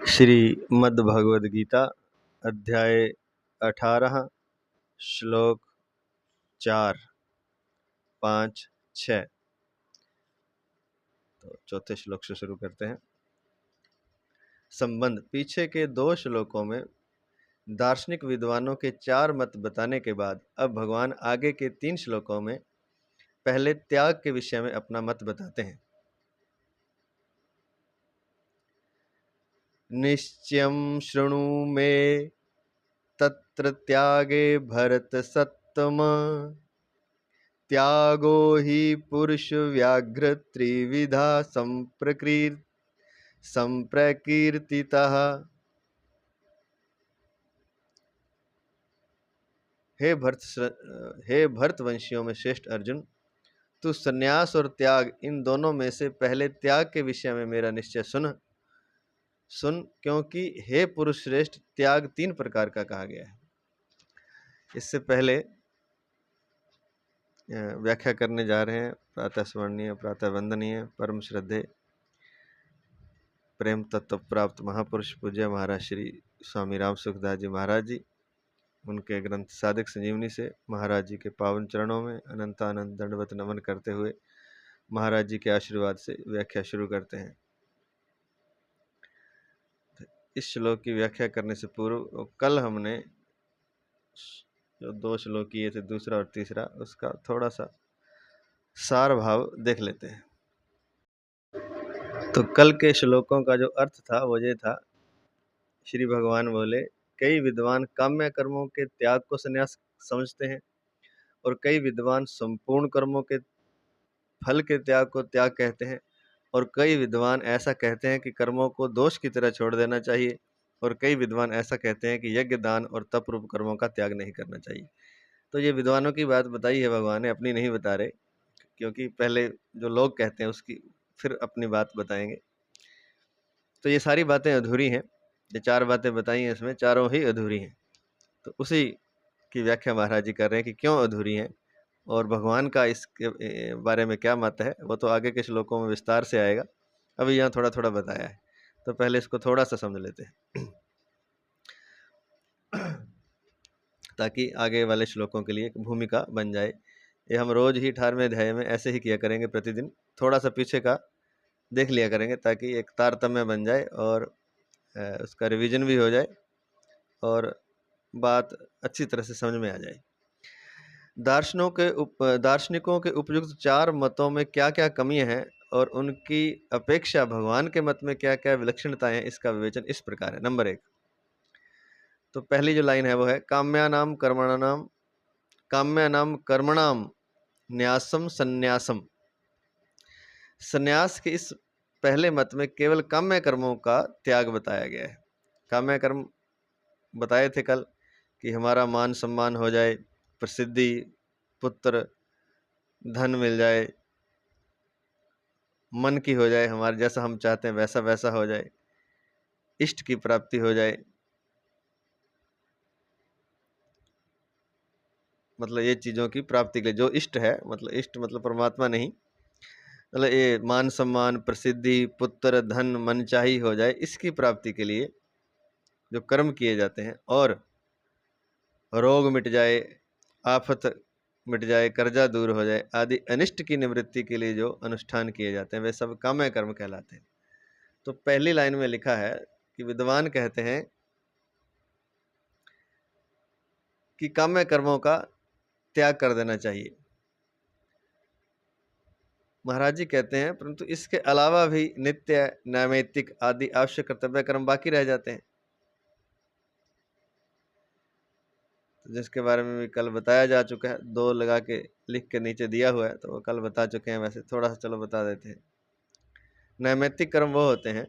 श्रीमद्भगवद गीता अध्याय 18 श्लोक 4, 5, 6। तो चौथे श्लोक से शुरू करते हैं। संबंध। पीछे के 2 श्लोकों में दार्शनिक विद्वानों के 4 मत बताने के बाद अब भगवान आगे के 3 श्लोकों में पहले त्याग के विषय में अपना मत बताते हैं। निश्चयं शृणु मे तत्र त्यागे भरत सत्तम, त्यागो ही पुरुष व्याघ्र त्रिविधा संप्रकीर्तितः। हे भरतवंशियों में श्रेष्ठ अर्जुन, तू संन्यास और त्याग इन दोनों में से पहले त्याग के विषय में मेरा निश्चय सुन, क्योंकि हे पुरुष श्रेष्ठ, त्याग 3 प्रकार का कहा गया है। इससे पहले व्याख्या करने जा रहे हैं। प्रातः स्मरणीय, प्रातः वंदनीय, परम श्रद्धेय, प्रेम तत्व प्राप्त महापुरुष पूज्य महाराज श्री स्वामी राम सुखदास जी महाराज जी, उनके ग्रंथ साधक संजीवनी से महाराज जी के पावन चरणों में अनंतानंद दंडवत नमन करते हुए महाराज जी के आशीर्वाद से व्याख्या शुरू करते हैं। इस श्लोक की व्याख्या करने से पूर्व कल हमने जो 2 श्लोक किए थे, दूसरा और तीसरा, उसका थोड़ा सा सार भाव देख लेते हैं। तो कल के श्लोकों का जो अर्थ था वो ये था, श्री भगवान बोले कई विद्वान काम्य कर्मों के त्याग को संन्यास समझते हैं और कई विद्वान संपूर्ण कर्मों के फल के त्याग को त्याग कहते हैं, और कई विद्वान ऐसा कहते हैं कि कर्मों को दोष की तरह छोड़ देना चाहिए, और कई विद्वान ऐसा कहते हैं कि यज्ञ, दान और तप रूप कर्मों का त्याग नहीं करना चाहिए। तो ये विद्वानों की बात बताई है भगवान ने, अपनी नहीं बता रहे, क्योंकि पहले जो लोग कहते हैं उसकी फिर अपनी बात बताएंगे। तो ये सारी बातें अधूरी हैं, ये 4 बातें बताई हैं, इसमें चारों ही अधूरी हैं। तो उसी की व्याख्या महाराज जी कर रहे हैं कि क्यों अधूरी हैं और भगवान का इसके बारे में क्या मत है, वो तो आगे के श्लोकों में विस्तार से आएगा। अभी यहाँ थोड़ा थोड़ा बताया है, तो पहले इसको थोड़ा सा समझ लेते हैं ताकि आगे वाले श्लोकों के लिए एक भूमिका बन जाए। ये हम रोज ही 18वें अध्याय में ऐसे ही किया करेंगे, प्रतिदिन थोड़ा सा पीछे का देख लिया करेंगे, ताकि एक तारतम्य बन जाए और उसका रिवीजन भी हो जाए और बात अच्छी तरह से समझ में आ जाए। दार्शनिकों के उपयुक्त 4 मतों में क्या क्या कमियां हैं और उनकी अपेक्षा भगवान के मत में क्या क्या विलक्षणताएं हैं, इसका विवेचन इस प्रकार है। नंबर 1, तो पहली जो लाइन है वो है काम्यानाम कर्मणाम न्यासम संन्यासम। संन्यास के इस पहले मत में केवल काम्य कर्मों का त्याग बताया गया है। काम्य कर्म बताए थे कल कि हमारा मान सम्मान हो जाए, प्रसिद्धि, पुत्र, धन मिल जाए, मन की हो जाए, हमारे जैसा हम चाहते हैं वैसा वैसा हो जाए, इष्ट की प्राप्ति हो जाए, मतलब ये चीज़ों की प्राप्ति के लिए जो इष्ट है, मतलब इष्ट मतलब परमात्मा नहीं, मतलब ये मान सम्मान, प्रसिद्धि, पुत्र, धन, मनचाही हो जाए, इसकी प्राप्ति के लिए जो कर्म किए जाते हैं, और रोग मिट जाए, आफत मिट जाए, कर्जा दूर हो जाए आदि अनिष्ट की निवृत्ति के लिए जो अनुष्ठान किए जाते हैं वे सब काम्य कर्म कहलाते हैं। तो पहली लाइन में लिखा है कि विद्वान कहते हैं कि काम्य कर्मों का त्याग कर देना चाहिए। महाराज जी कहते हैं परंतु इसके अलावा भी नित्य, नैमित्तिक आदि आवश्यक कर्तव्य कर्म बाकी रह जाते हैं, जिसके बारे में भी कल बताया जा चुका है। 2 लगा के लिख के नीचे दिया हुआ है, तो वो कल बता चुके हैं, वैसे थोड़ा सा चलो बता देते हैं। नैमित्तिक कर्म वो होते हैं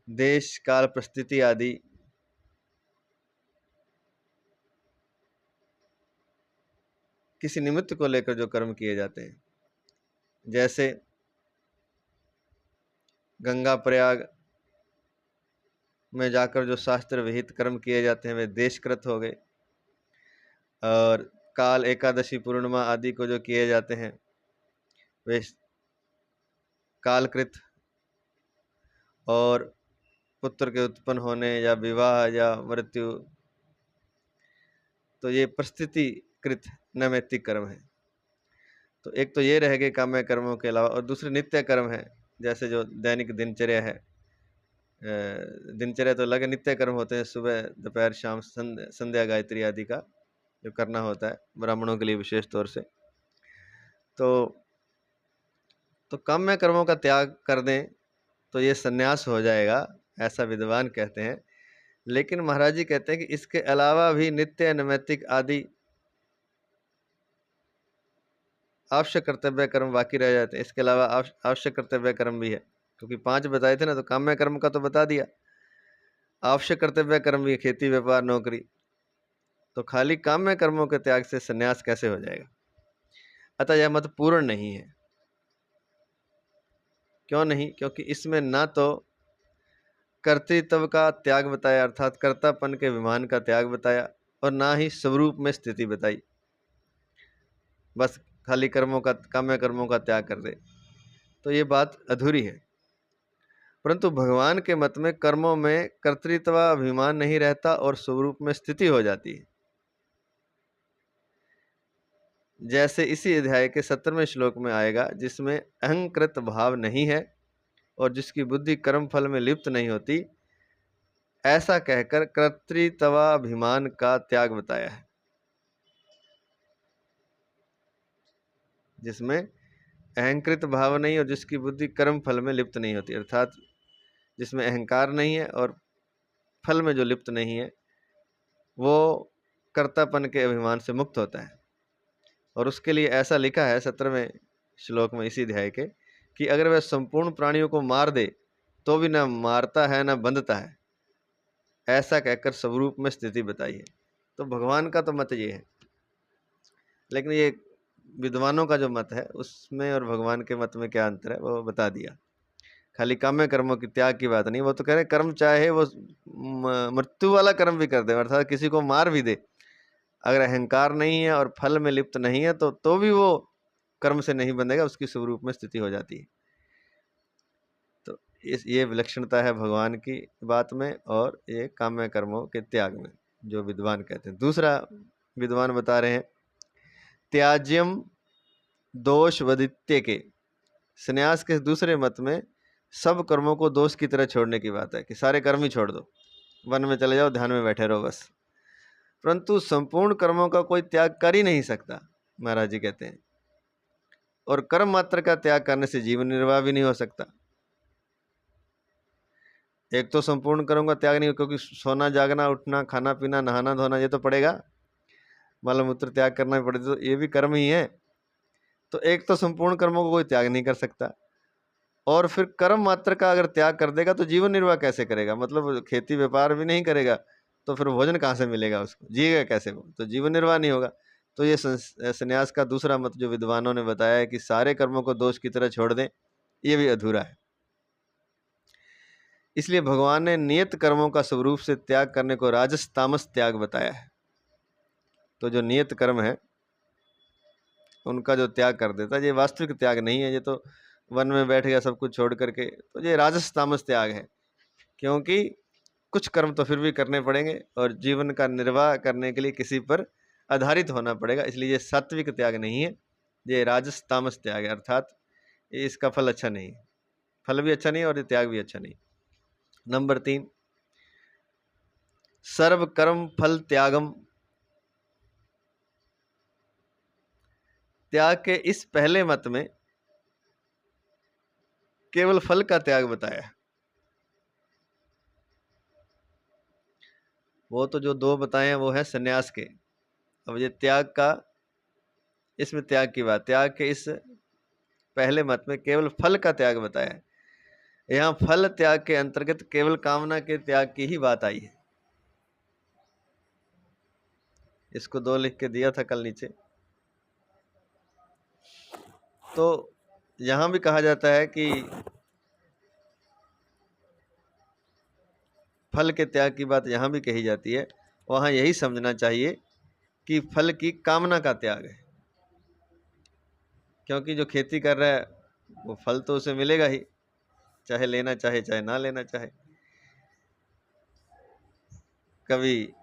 देश, काल, परिस्थिति आदि किसी निमित्त को लेकर जो कर्म किए जाते हैं, जैसे गंगा प्रयाग में जाकर जो शास्त्र विहित कर्म किए जाते हैं वे देशकृत हो गए, और काल, एकादशी, पूर्णिमा आदि को जो किए जाते हैं वे कालकृत, और पुत्र के उत्पन्न होने या विवाह या मृत्यु, तो ये परिस्थितिकृत नैमित्तिक कर्म है। तो एक तो ये रह गए काम्य कर्मों के अलावा, और दूसरे नित्य कर्म है, जैसे जो दैनिक दिनचर्या है। दिनचर्या तो अलग है, नित्य कर्म होते हैं, सुबह दोपहर शाम संध्या गायत्री आदि का जो करना होता है ब्राह्मणों के लिए विशेष तौर से। तो काम्य कर्मों का त्याग कर दें तो ये संन्यास हो जाएगा, ऐसा विद्वान कहते हैं। लेकिन महाराज जी कहते हैं कि इसके अलावा भी नित्य नैमित्तिक आदि आवश्यक कर्तव्य कर्म बाकी रह जाते हैं। इसके अलावा आवश्यक कर्तव्य कर्म भी है, क्योंकि 5 बताए थे ना, तो काम्य कर्म का तो बता दिया, आवश्यक कर्तव्य कर्म भी है, खेती व्यापार नौकरी। तो खाली काम्य कर्मों के त्याग से संन्यास कैसे हो जाएगा? अतः यह मत पूर्ण नहीं है। क्यों नहीं? क्योंकि इसमें ना तो कर्तृत्व का त्याग बताया, अर्थात कर्तापन के विमान का त्याग बताया, और ना ही स्वरूप में स्थिति बताई। बस खाली कर्मों का, काम्य कर्मों का त्याग कर दे तो ये बात अधूरी है। परंतु भगवान के मत में कर्मों में कर्तृत्वाभिमान नहीं रहता और स्वरूप में स्थिति हो जाती है। जैसे इसी अध्याय के 17वें श्लोक में आएगा, जिसमें अहंकृत भाव नहीं है और जिसकी बुद्धि कर्म फल में लिप्त नहीं होती, ऐसा कहकर कर्तृत्वाभिमान का त्याग बताया है। जिसमें अहंकृत भाव नहीं और जिसकी बुद्धि कर्म फल में लिप्त नहीं होती, अर्थात जिसमें अहंकार नहीं है और फल में जो लिप्त नहीं है, वो कर्तापन के अभिमान से मुक्त होता है। और उसके लिए ऐसा लिखा है 17वें श्लोक में इसी अध्याय के, कि अगर वह संपूर्ण प्राणियों को मार दे तो भी न मारता है न बंधता है, ऐसा कहकर स्वरूप में स्थिति बताई है। तो भगवान का तो मत ये है, लेकिन ये विद्वानों का जो मत है उसमें और भगवान के मत में क्या अंतर है वो बता दिया। खाली काम्य कर्मों की त्याग की बात नहीं, वो तो कह रहे कर्म चाहे वो मृत्यु वाला कर्म भी कर दे, अर्थात किसी को मार भी दे, अगर अहंकार नहीं है और फल में लिप्त नहीं है तो भी वो कर्म से नहीं बंधेगा, उसकी स्वरूप में स्थिति हो जाती है। तो ये विलक्षणता है भगवान की बात में और ये काम्य कर्मों के त्याग में, जो विद्वान कहते हैं। दूसरा विद्वान बता रहे हैं, त्याज्यम दोष वदित्य के, संन्यास के दूसरे मत में सब कर्मों को दोष की तरह छोड़ने की बात है, कि सारे कर्म ही छोड़ दो, वन में चले जाओ, ध्यान में बैठे रहो बस। परंतु संपूर्ण कर्मों का कोई त्याग कर ही नहीं सकता, महाराज जी कहते हैं, और कर्म मात्र का त्याग करने से जीवन निर्वाह भी नहीं हो सकता। एक तो संपूर्ण कर्मों का त्याग नहीं, क्योंकि सोना जागना उठना खाना पीना नहाना धोना ये तो पड़ेगा, मल मूत्र त्याग करना भी पड़ेगा, तो ये भी कर्म ही है। तो एक तो संपूर्ण कर्मों को कोई त्याग नहीं कर सकता, और फिर कर्म मात्र का अगर त्याग कर देगा तो जीवन निर्वाह कैसे करेगा? मतलब खेती व्यापार भी नहीं करेगा तो फिर भोजन कहाँ से मिलेगा उसको, जिएगा कैसे वो? तो जीवन निर्वाह नहीं होगा। तो ये संन्यास का दूसरा मत जो विद्वानों ने बताया है कि सारे कर्मों को दोष की तरह छोड़ दें, ये भी अधूरा है। इसलिए भगवान ने नियत कर्मों का स्वरूप से त्याग करने को राजस तामस त्याग बताया है। तो जो नियत कर्म है उनका जो त्याग कर देता है, ये वास्तविक त्याग नहीं है, ये तो वन में बैठ गया सब कुछ छोड़ करके, तो ये राजस तामस त्याग है। क्योंकि कुछ कर्म तो फिर भी करने पड़ेंगे और जीवन का निर्वाह करने के लिए किसी पर आधारित होना पड़ेगा, इसलिए ये सात्विक त्याग नहीं है, ये राजस तामस त्याग है, अर्थात इसका फल अच्छा नहीं, फल भी अच्छा नहीं और ये त्याग भी अच्छा नहीं। नंबर 3, सर्व कर्म फल त्यागम। त्याग के इस पहले मत में केवल फल का त्याग बताया, वो तो जो 2 बताए हैं वो है संन्यास के। अब ये त्याग का, इसमें त्याग की बात, त्याग के इस पहले मत में केवल फल का त्याग बताया है। यहाँ फल त्याग के अंतर्गत केवल कामना के त्याग की ही बात आई है। इसको 2 लिख के दिया था कल नीचे। तो यहाँ भी कहा जाता है कि फल के त्याग की बात यहाँ भी कही जाती है, वहाँ यही समझना चाहिए कि फल की कामना का त्याग है, क्योंकि जो खेती कर रहा है वो फल तो उसे मिलेगा ही, चाहे लेना चाहे चाहे ना लेना चाहे। कभी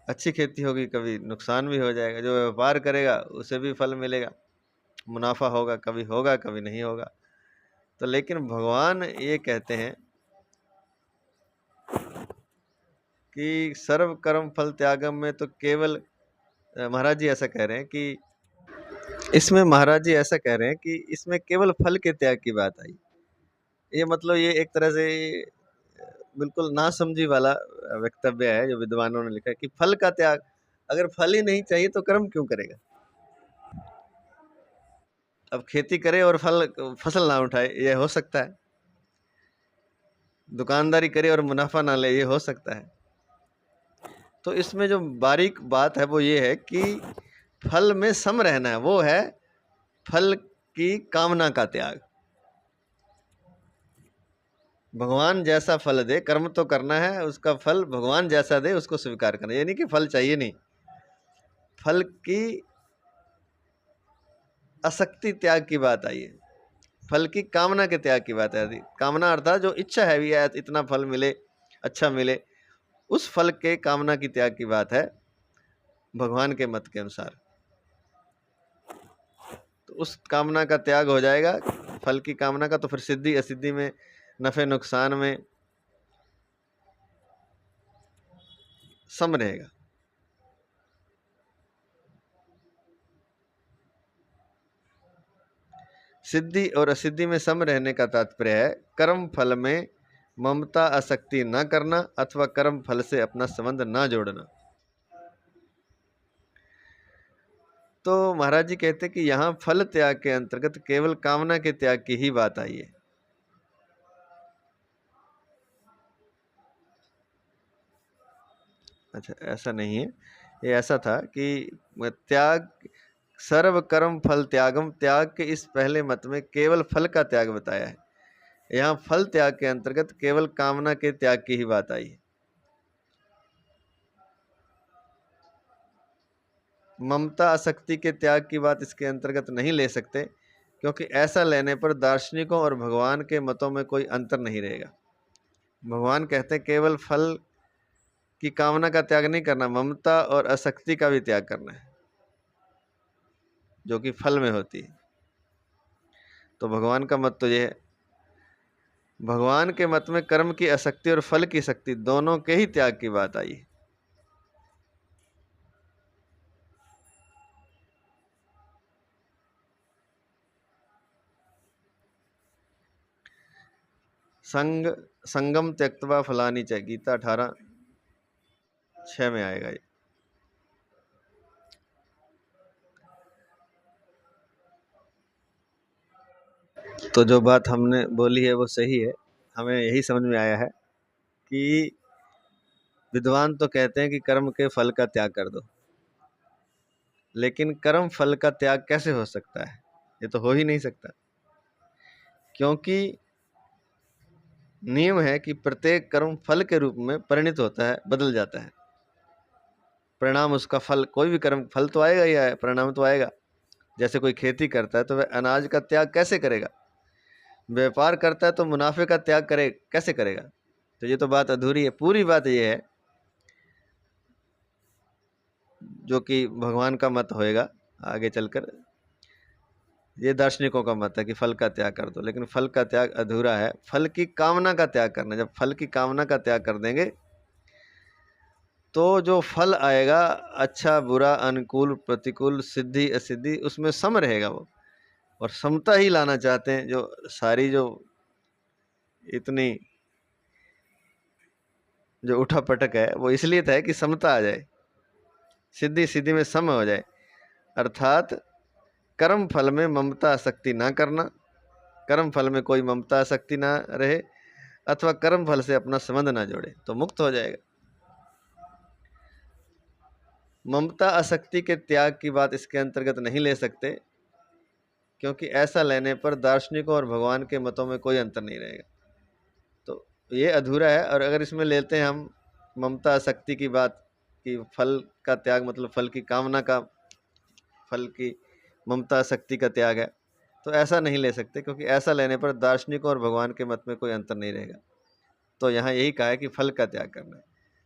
अच्छी खेती होगी, कभी नुकसान भी हो जाएगा। जो व्यापार करेगा उसे भी फल मिलेगा, मुनाफा होगा, कभी नहीं होगा। तो लेकिन भगवान ये कहते हैं कि सर्व कर्म फल त्यागम में तो केवल महाराज जी ऐसा कह रहे हैं कि इसमें महाराज जी ऐसा कह रहे हैं कि इसमें केवल फल के त्याग की बात आई। ये मतलब ये एक तरह से बिल्कुल नासमझी वाला वक्तव्य है जो विद्वानों ने लिखा है कि फल का त्याग, अगर फल ही नहीं चाहिए तो कर्म क्यों करेगा। अब खेती करे और फसल ना उठाए, ये हो सकता है। दुकानदारी करे और मुनाफा ना ले, ये हो सकता है। तो इसमें जो बारीक बात है वो ये है कि फल में सम रहना है, वो है फल की कामना का त्याग। भगवान जैसा फल दे, कर्म तो करना है, उसका फल भगवान जैसा दे उसको स्वीकार करना। ये नहीं कि फल चाहिए नहीं, फल की आसक्ति त्याग की बात आई है, फल की कामना के त्याग की बात है। कामना अर्थात जो इच्छा है भी है, इतना फल मिले, अच्छा मिले, उस फल के कामना की त्याग की बात है भगवान के मत के अनुसार। तो उस कामना का त्याग हो जाएगा, फल की कामना का, तो फिर सिद्धि असिद्धि में, नफे नुकसान में सम रहेगा। सिद्धि और असिद्धि में सम रहने का तात्पर्य है कर्म फल में ममता आसक्ति न करना अथवा कर्म फल से अपना संबंध न जोड़ना। तो महाराज जी कहते हैं कि यहाँ फल त्याग के अंतर्गत केवल कामना के त्याग की ही बात आई है। अच्छा, ऐसा नहीं है, ये ऐसा था कि त्याग सर्व कर्म फल त्यागम, त्याग के इस पहले मत में केवल फल का त्याग बताया है। यहाँ फल त्याग के अंतर्गत केवल कामना के त्याग की ही बात आई है। ममता आसक्ति के त्याग की बात इसके अंतर्गत नहीं ले सकते, क्योंकि ऐसा लेने पर दार्शनिकों और भगवान के मतों में कोई अंतर नहीं रहेगा। भगवान कहते हैं केवल फल की कामना का त्याग नहीं करना, ममता और आसक्ति का भी त्याग करना है, जो कि फल में होती है। तो भगवान का मत तो ये है, भगवान के मत में कर्म की आसक्ति और फल की शक्ति दोनों के ही त्याग की बात आई है। संगम त्यक्त्वा फलानी च, गीता 18:6 में आएगा ये। तो जो बात हमने बोली है वो सही है। हमें यही समझ में आया है कि विद्वान तो कहते हैं कि कर्म के फल का त्याग कर दो, लेकिन कर्म फल का त्याग कैसे हो सकता है? ये तो हो ही नहीं सकता, क्योंकि नियम है कि प्रत्येक कर्म फल के रूप में परिणित होता है, बदल जाता है। परिणाम उसका फल, कोई भी कर्म फल तो आएगा ही आएगा, परिणाम तो आएगा। जैसे कोई खेती करता है तो वह अनाज का त्याग कैसे करेगा? व्यापार करता है तो मुनाफे का त्याग करे, कैसे करेगा? तो ये तो बात अधूरी है। पूरी बात ये है, जो कि भगवान का मत होएगा आगे चलकर, ये दार्शनिकों का मत है कि फल का त्याग कर दो, लेकिन फल का त्याग अधूरा है। फल की कामना का त्याग करना, जब फल की कामना का त्याग कर देंगे तो जो फल आएगा, अच्छा बुरा, अनुकूल प्रतिकूल, सिद्धि असिद्धि, उसमें सम रहेगा वो। और समता ही लाना चाहते हैं, जो सारी जो इतनी जो उठा पटक है वो इसलिए था कि समता आ जाए, सिद्धि सिद्धि में सम हो जाए। अर्थात कर्म फल में ममता आसक्ति ना करना, कर्म फल में कोई ममता आसक्ति ना रहे, अथवा कर्म फल से अपना संबंध ना जोड़े, तो मुक्त हो जाएगा। ममता आसक्ति के त्याग की बात इसके अंतर्गत नहीं ले सकते, क्योंकि ऐसा लेने पर दार्शनिकों और भगवान के मतों में कोई अंतर नहीं रहेगा। तो ये अधूरा है। और अगर इसमें लेते हैं हम ममता आसक्ति की बात, कि फल का त्याग मतलब फल की कामना का, फल की ममता आसक्ति का त्याग है, तो ऐसा नहीं ले सकते, क्योंकि ऐसा लेने पर दार्शनिकों और भगवान के मत में कोई अंतर नहीं रहेगा। तो यहाँ यही कहा है कि फल का त्याग करना है,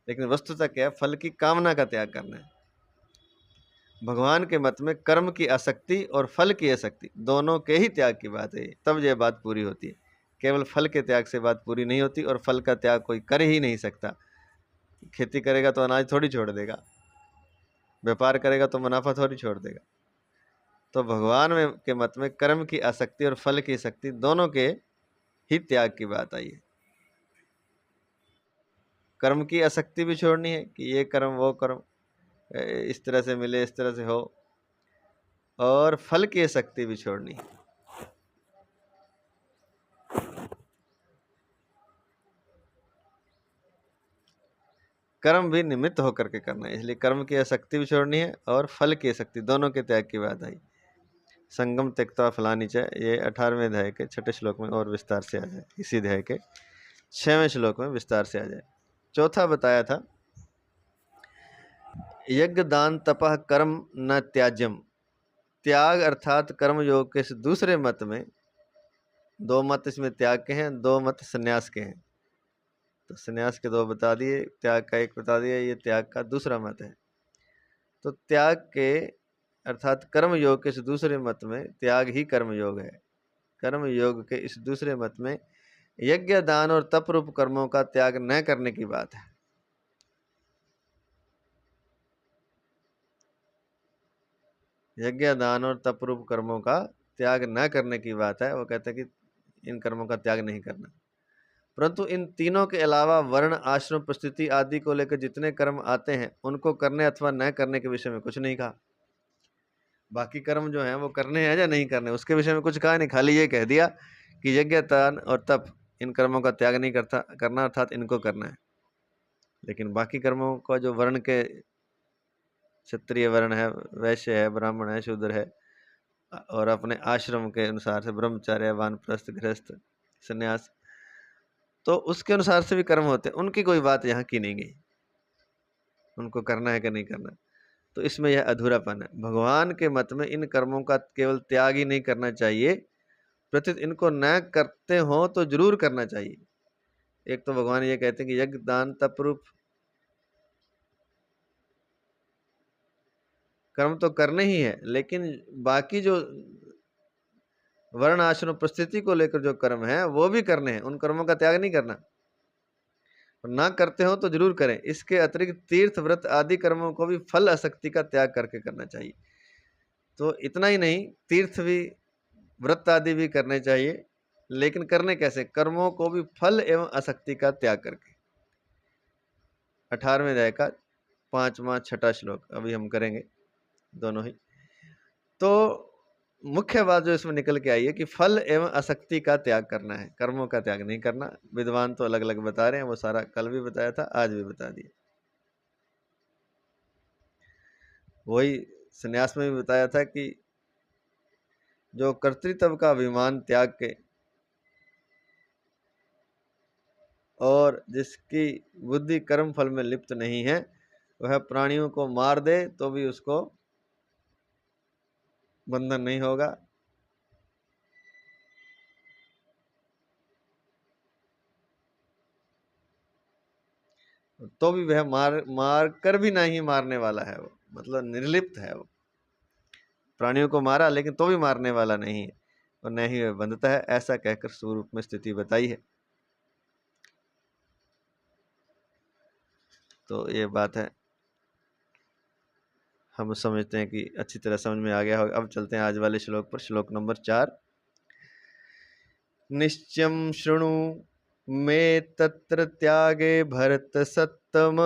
लेकिन वस्तुतः क्या है, फल की कामना का त्याग करना है। भगवान के मत में कर्म की आसक्ति और फल की आसक्ति दोनों के ही त्याग की बात है, तब यह बात पूरी होती है। केवल फल के त्याग से बात पूरी नहीं होती, और फल का त्याग कोई कर ही नहीं सकता। खेती करेगा तो अनाज थोड़ी छोड़ देगा, व्यापार करेगा तो मुनाफा थोड़ी छोड़ देगा। तो भगवान में के मत में कर्म की आसक्ति और फल की आसक्ति दोनों के ही त्याग की बात आई है। कर्म की आसक्ति भी छोड़नी है कि ये कर्म वो कर्म इस तरह से मिले, इस तरह से हो, और फल की आसक्ति भी छोड़नी है। कर्म भी निमित्त होकर के करना है, इसलिए कर्म की आसक्ति भी छोड़नी है और फल की आसक्ति, दोनों के त्याग की बात आई। संगम त्यक्त्वा फलानि च, ये 18वें अध्याय के 6ठे श्लोक में और विस्तार से आ जाए। इसी अध्याय के 6वें श्लोक में विस्तार से आ जाए। चौथा बताया था, यज्ञ दान तपः कर्म न त्याज्यम। त्याग अर्थात कर्म योग के दूसरे मत में, दो मत इसमें त्याग के हैं, दो मत संन्यास के हैं। तो संन्यास के दो बता दिए, त्याग का एक बता दिया, ये त्याग का दूसरा मत है। तो त्याग के अर्थात कर्म योग के इस दूसरे मत में त्याग ही कर्म योग है। कर्म योग के इस दूसरे मत में यज्ञ दान और तप रूप कर्मों का त्याग न करने की बात है। यज्ञ दान और तप रूप कर्मों का त्याग न करने की बात है। वो कहते हैं कि इन कर्मों का त्याग नहीं करना, परंतु इन तीनों के अलावा वर्ण आश्रम परिस्थिति आदि को लेकर जितने कर्म आते हैं उनको करने अथवा न करने के विषय में कुछ नहीं कहा। बाकी कर्म जो हैं वो करने हैं या नहीं करने, उसके विषय में कुछ कहा नहीं, खाली ये कह दिया कि यज्ञ दान और तप, इन कर्मों का त्याग नहीं करना, अर्थात इनको करना है। लेकिन बाकी कर्मों का जो वर्ण के, क्षत्रिय वर्ण है, वैश्य है, ब्राह्मण है, शूद्र है, और अपने आश्रम के अनुसार से ब्रह्मचर्य, वानप्रस्थ, गृहस्थ, संन्यास, तो उसके अनुसार से भी कर्म होते हैं, उनकी कोई बात यहाँ की नहीं गई, उनको करना है कि नहीं करना। तो इसमें यह अधूरापन है। भगवान के मत में इन कर्मों का केवल त्याग ही नहीं करना चाहिए, प्रत्युत इनको न करते हो तो जरूर करना चाहिए। एक तो भगवान ये कहते हैं कि यज्ञ दान तप रूप कर्म तो करने ही है, लेकिन बाकी जो वर्ण आश्रम परिस्थिति को लेकर जो कर्म है वो भी करने हैं, उन कर्मों का त्याग नहीं करना। ना करते हो तो जरूर करें। इसके अतिरिक्त तीर्थ व्रत आदि कर्मों को भी फल आसक्ति का त्याग करके करना चाहिए। तो इतना ही नहीं, तीर्थ भी, व्रत आदि भी करने चाहिए, लेकिन करने कैसे? कर्मों को भी फल एवं आसक्ति का त्याग करके। 18वें अध्याय का 5वां 6ठा श्लोक अभी हम करेंगे दोनों ही। तो मुख्य बात जो इसमें निकल के आई है कि फल एवं आसक्ति का त्याग करना है, कर्मों का त्याग नहीं करना। विद्वान तो अलग अलग बता रहे हैं, वो सारा कल भी बताया था, आज भी बता दिया। वही संन्यास में भी बताया था कि जो कर्तृत्व का अभिमान त्याग के और जिसकी बुद्धि कर्म फल में लिप्त नहीं है, वह प्राणियों को मार दे तो भी उसको बंधन नहीं होगा, तो भी वह मार कर भी नहीं मारने वाला है। वो मतलब निर्लिप्त है। वो प्राणियों को मारा लेकिन तो भी मारने वाला नहीं है, और न ही वह बंधता है, ऐसा कहकर स्वरूप में स्थिति बताई है। तो ये बात है, हम समझते हैं कि अच्छी तरह समझ में आ गया होगा। अब चलते हैं आज वाले श्लोक पर, श्लोक नंबर 4। निश्चयं शृणु मे तत्र त्यागे भरत सत्तम,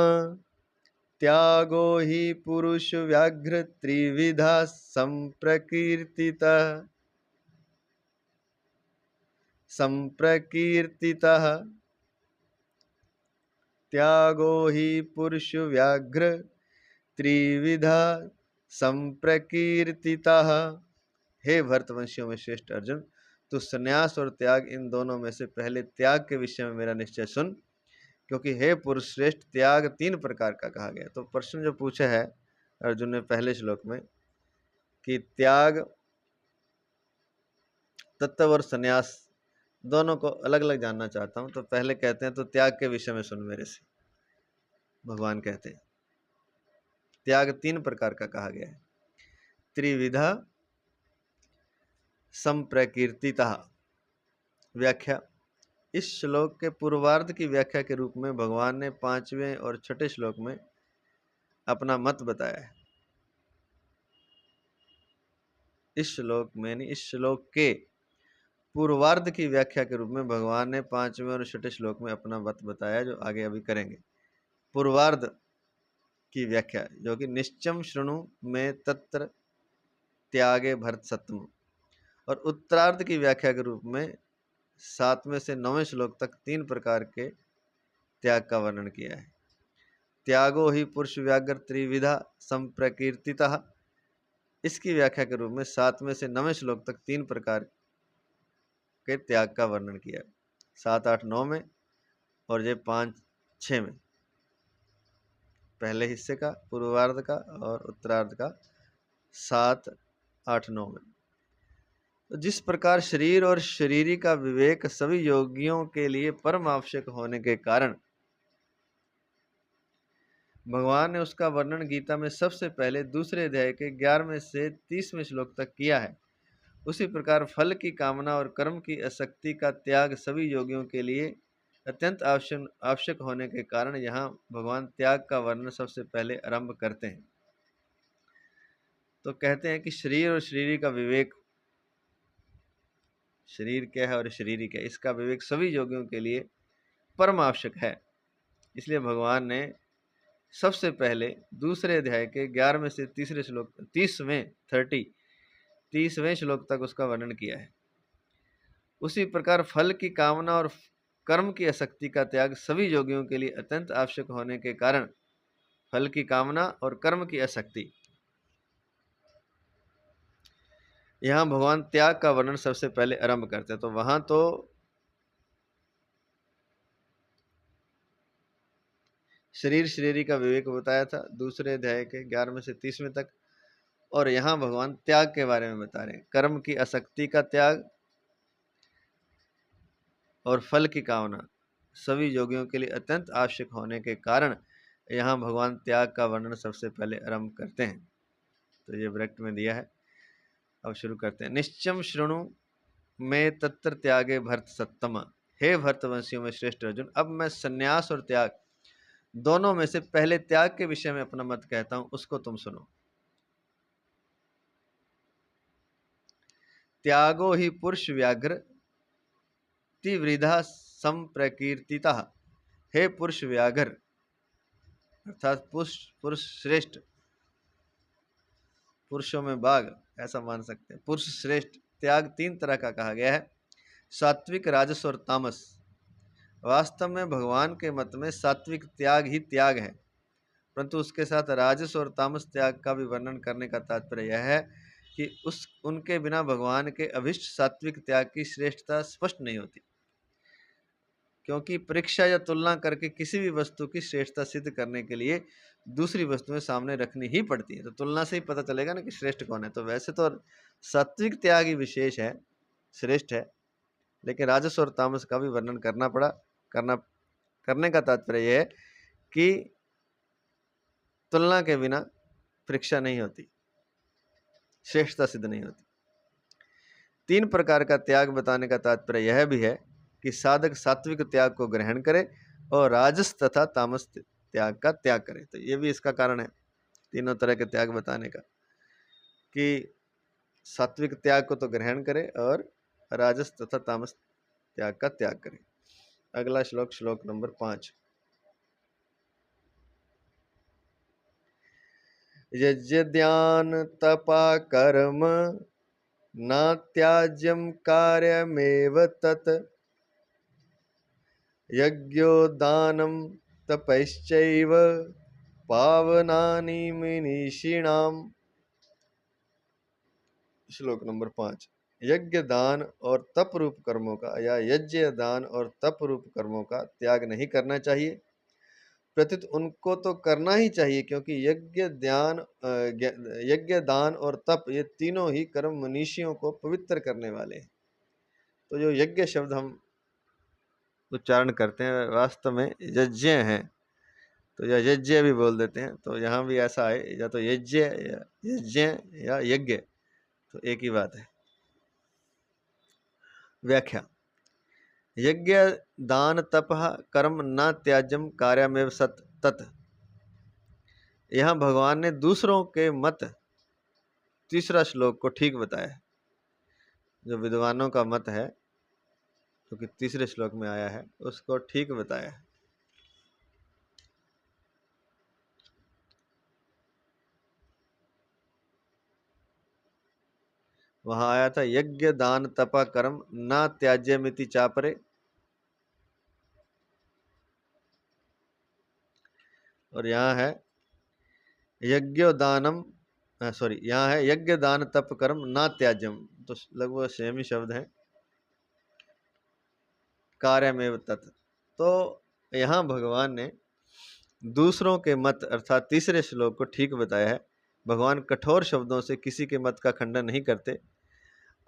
त्यागो हि पुरुष व्याघ्र त्रिविधा संप्रकीर्तितः। त्यागो हि पुरुष व्याघ्र त्रिविधा संप्रकीर्तितः। हे भरतवंशियों में श्रेष्ठ अर्जुन, तो संन्यास और त्याग, इन दोनों में से पहले त्याग के विषय में मेरा निश्चय सुन, क्योंकि हे पुरुष श्रेष्ठ, त्याग 3 प्रकार का कहा गया। तो प्रश्न जो पूछा है अर्जुन ने पहले श्लोक में कि त्याग तत्व और संन्यास दोनों को अलग अलग जानना चाहता हूं। तो पहले कहते हैं तो त्याग के विषय में सुन मेरे से। भगवान कहते हैं त्याग 3 प्रकार का कहा गया है। त्रिविधा संप्रकीर्तितः। व्याख्या। इस श्लोक के पूर्वार्ध की व्याख्या के रूप में भगवान ने 5वें और 6ठे श्लोक में अपना मत बताया है। इस श्लोक के पूर्वार्ध की व्याख्या के रूप में भगवान ने 5वें और 6ठे श्लोक में अपना मत बताया, जो आगे अभी करेंगे। पूर्वार्ध की व्याख्या, जो कि निश्चम शृणु में तत्र त्यागे भरत सत्तम, और उत्तरार्ध की व्याख्या के रूप में 7वें से 9वें श्लोक तक 3 प्रकार के त्याग का वर्णन किया है। त्यागो ही पुरुष व्याघ्र त्रिविधा संप्रकीर्तितः, इसकी व्याख्या के रूप में 7वें से 9वें श्लोक तक 3 प्रकार के त्याग का वर्णन किया है। 7, 8, 9 में और ये 5, 6 में, पहले हिस्से का पूर्वार्ध का और उत्तरार्ध का 7, 8, 9 में। तो जिस प्रकार शरीर और शरीरी का विवेक सभी योगियों के लिए परम आवश्यक होने के कारण भगवान ने उसका वर्णन गीता में सबसे पहले दूसरे अध्याय के 11वें से 30वें श्लोक तक किया है, उसी प्रकार फल की कामना और कर्म की आसक्ति का त्याग सभी योगियों के लिए अत्यंत आवश्यक होने के कारण यहाँ भगवान त्याग का वर्णन सबसे पहले आरंभ करते हैं। तो कहते हैं कि शरीर और शरीरी का विवेक, शरीर क्या है और शरीरी क्या है, इसका विवेक सभी योगियों के लिए परम आवश्यक है। इसलिए भगवान ने सबसे पहले दूसरे अध्याय के 11वें से 30वें श्लोक तक उसका वर्णन किया है। उसी प्रकार फल की कामना और कर्म की आसक्ति का त्याग सभी योगियों के लिए अत्यंत आवश्यक होने के कारण फल की कामना और कर्म की आसक्ति, यहाँ भगवान त्याग का वर्णन सबसे पहले आरंभ करते हैं। तो वहां तो शरीर शरीरी का विवेक बताया था दूसरे अध्याय के 11वें से 30वें तक, और यहाँ भगवान त्याग के बारे में बता रहे हैं। कर्म की आसक्ति का त्याग और फल की कामना सभी योगियों के लिए अत्यंत आवश्यक होने के कारण यहाँ भगवान त्याग का वर्णन सबसे पहले आरंभ करते हैं। तो ये ब्रैकेट में दिया है। अब शुरू करते हैं। निश्चम शृणु में तत्र त्यागे भरत सत्तम। हे भरतवंशियों में श्रेष्ठ अर्जुन, अब मैं संन्यास और त्याग दोनों में से पहले त्याग के विषय में अपना मत कहता हूं, उसको तुम सुनो। त्यागो ही पुरुष व्याघ्र तिवृधा संप्रकीर्तिता। हे पुरुष व्याघ्र, अर्थात पुरुष श्रेष्ठ, पुरुषों में बाघ ऐसा मान सकते हैं। पुरुष श्रेष्ठ त्याग 3 तरह का कहा गया है, सात्विक, राजस और तामस। वास्तव में भगवान के मत में सात्विक त्याग ही त्याग है, परंतु उसके साथ राजस और तामस त्याग का भी वर्णन करने का तात्पर्य यह है कि उनके बिना भगवान के अभिष्ट सात्विक त्याग की श्रेष्ठता स्पष्ट नहीं होती, क्योंकि परीक्षा या तुलना करके किसी भी वस्तु की श्रेष्ठता सिद्ध करने के लिए दूसरी वस्तुएं सामने रखनी ही पड़ती है। तो तुलना से ही पता चलेगा ना कि श्रेष्ठ कौन है। तो वैसे तो सात्विक त्याग ही विशेष है, श्रेष्ठ है, लेकिन राजस और तामस का भी वर्णन करने का तात्पर्य यह है कि तुलना के बिना परीक्षा नहीं होती, श्रेष्ठता सिद्ध नहीं होती। 3 प्रकार का त्याग बताने का तात्पर्य यह भी है कि साधक सात्विक त्याग को ग्रहण करे और राजस तथा तामस त्याग का त्याग करे। तो ये भी इसका कारण है तीनों तरह के त्याग बताने का, कि सात्विक त्याग को तो ग्रहण करे और राजस तथा तामस त्याग का त्याग करे। अगला श्लोक, श्लोक नंबर 5। यज्ञदान तपा कर्म न त्याज्यम कार्यमेव तत्। यज्ञोदानं तपश्चैव पावनानि मनीषिणाम्। श्लोक नंबर 5। यज्ञ दान और तप रूप कर्मों का या यज्ञ दान और तप रूप कर्मों का त्याग नहीं करना चाहिए, प्रत्युत उनको तो करना ही चाहिए, क्योंकि यज्ञ दान और तप ये तीनों ही कर्म मनीषियों को पवित्र करने वाले हैं। तो जो यज्ञ शब्द हम उच्चारण करते हैं वास्तव में यज्ञ है, तो या यज्ञ भी बोल देते हैं। तो यहाँ भी ऐसा है, या तो यज्ञ या यज्ञ या यज्ञ, तो एक ही बात है। व्याख्या। यज्ञ दान तपः कर्म न त्याज्यम कार्यामेव सत तत्। यहाँ भगवान ने दूसरों के मत, तीसरा श्लोक को ठीक बताया है। जो विद्वानों का मत है जो कि तीसरे श्लोक में आया है, उसको ठीक बताया है। वहां आया था यज्ञ दान तपा कर्म न त्याज्यमिति चापरे, और यहाँ है यज्ञ दानम, सॉरी, यहाँ है यज्ञ दान तप कर्म न त्याज्यम, तो लगभग सेम ही शब्द है, कार्यमेव तत्। तो यहाँ भगवान ने दूसरों के मत अर्थात तीसरे श्लोक को ठीक बताया है। भगवान कठोर शब्दों से किसी के मत का खंडन नहीं करते।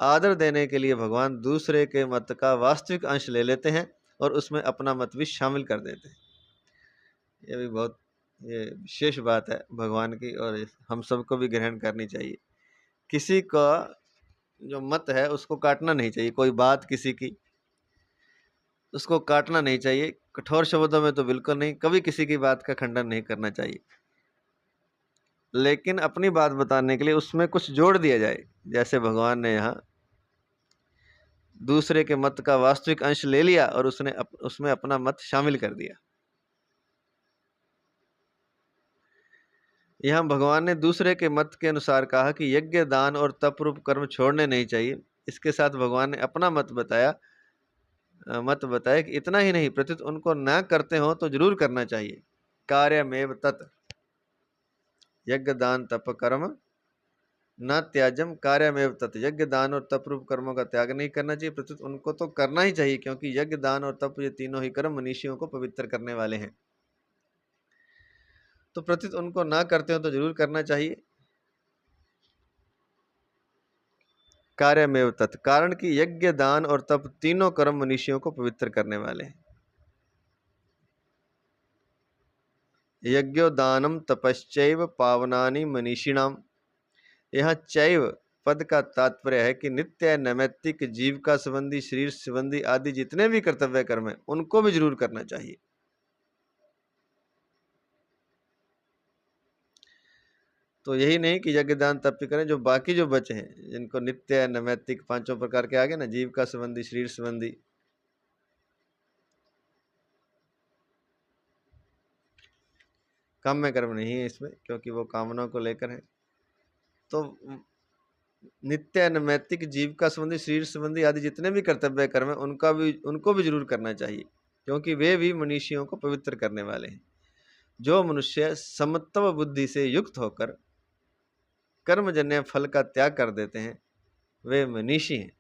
आदर देने के लिए भगवान दूसरे के मत का वास्तविक अंश ले लेते हैं और उसमें अपना मत भी शामिल कर देते हैं। ये भी बहुत ये विशेष बात है भगवान की, और हम सबको भी ग्रहण करनी चाहिए। किसी का जो मत है उसको काटना नहीं चाहिए, कोई बात किसी की उसको काटना नहीं चाहिए, कठोर शब्दों में तो बिल्कुल नहीं, कभी किसी की बात का खंडन नहीं करना चाहिए। लेकिन अपनी बात बताने के लिए उसमें कुछ जोड़ दिया जाए, जैसे भगवान ने यहाँ दूसरे के मत का वास्तविक अंश ले लिया और उसमें अपना मत शामिल कर दिया। यहाँ भगवान ने दूसरे के मत के अनुसार कहा कि यज्ञ दान और तप रूप कर्म छोड़ने नहीं चाहिए। इसके साथ भगवान ने अपना मत बताया कि इतना ही नहीं, प्रत्युत उनको न करते हो तो जरूर करना चाहिए। कार्यमेव तत्, यज्ञ दान तप कर्म न त्याजम कार्यमेव तत्। यज्ञ दान और तप रूप कर्मों का त्याग नहीं करना चाहिए, प्रत्युत उनको तो करना ही चाहिए, क्योंकि यज्ञ दान और तप ये तीनों ही कर्म मनीषियों को पवित्र करने वाले हैं। तो प्रत्युत उनको ना करते हो तो जरूर करना चाहिए। कार्यमेव तत्, कारण कि यज्ञ दान और तप तीनों कर्म मनुष्यों को पवित्र करने वाले हैं। यज्ञो दानम तपश्चैव पावनानि मनीषिणाम। यहाँ चैव पद का तात्पर्य है कि नित्य नैमित्तिक जीविका संबंधी शरीर संबंधी आदि जितने भी कर्तव्य कर्म है उनको भी जरूर करना चाहिए। तो यही नहीं कि यज्ञ दान तप करें, जो बाकी जो बचे हैं जिनको नित्य नैमित्तिक पांचों प्रकार के आगे ना, जीविका संबंधी शरीर संबंधी, काम्य कर्म नहीं है इसमें, क्योंकि वो कामनाओं को लेकर है। तो नित्य नैमित्तिक जीविका संबंधी शरीर संबंधी आदि जितने भी कर्तव्य कर्म है उनको भी जरूर करना चाहिए, क्योंकि वे भी मनुष्यों को पवित्र करने वाले हैं। जो मनुष्य समत्व बुद्धि से युक्त होकर कर्मजन्य फल का त्याग कर देते हैं वे मनीषी हैं।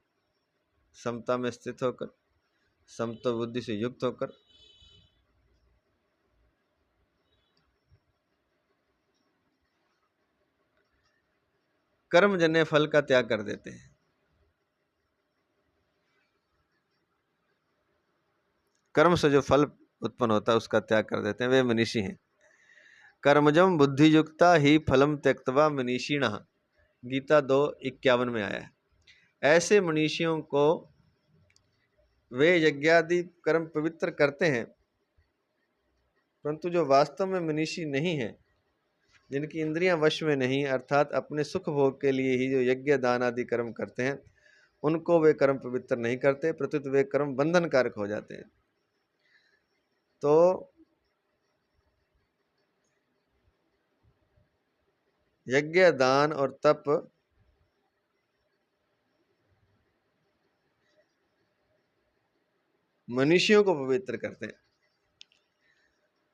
समता में स्थित होकर, समत्व बुद्धि से युक्त होकर कर्मजन्य फल का त्याग कर देते हैं। कर्म से जो फल उत्पन्न होता है उसका त्याग कर देते हैं, वे मनीषी हैं। कर्मजम बुद्धियुक्ता ही फलम त्यक्त्वा मनीषिणः, गीता 2:51 में आया है। ऐसे मनीषियों को वे यज्ञादि कर्म पवित्र करते हैं, परंतु जो वास्तव में मनीषी नहीं है, जिनकी इंद्रियां वश में नहीं, अर्थात अपने सुख भोग के लिए ही जो यज्ञ दान आदि कर्म करते हैं, उनको वे कर्म पवित्र नहीं करते, प्रत्युत वे कर्म बंधन कारक हो जाते हैं। तो यज्ञ दान और तप मनीषियों को पवित्र करते हैं।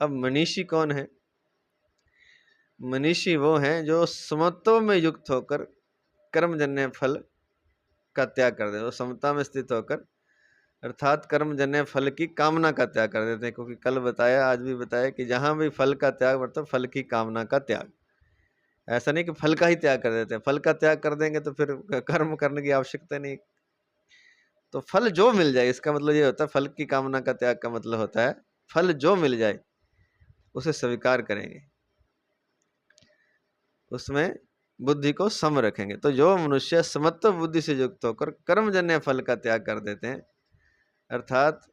अब मनीषी कौन है? मनीषी वो हैं जो समत्व में युक्त होकर कर्मजन्य फल का त्याग कर देते, वो समता में स्थित होकर अर्थात कर्मजन्य फल की कामना का त्याग कर देते हैं। क्योंकि कल बताया, आज भी बताया कि जहां भी फल का त्याग मतलब फल की कामना का त्याग, ऐसा नहीं कि फल का ही त्याग कर देते हैं। फल का त्याग कर देंगे तो फिर कर्म करने की आवश्यकता नहीं। तो फल जो मिल जाए, इसका मतलब ये होता है, फल की कामना का त्याग का मतलब होता है फल जो मिल जाए उसे स्वीकार करेंगे, उसमें बुद्धि को सम रखेंगे। तो जो मनुष्य समत्व बुद्धि से युक्त होकर कर्मजन्य फल का त्याग कर देते हैं, अर्थात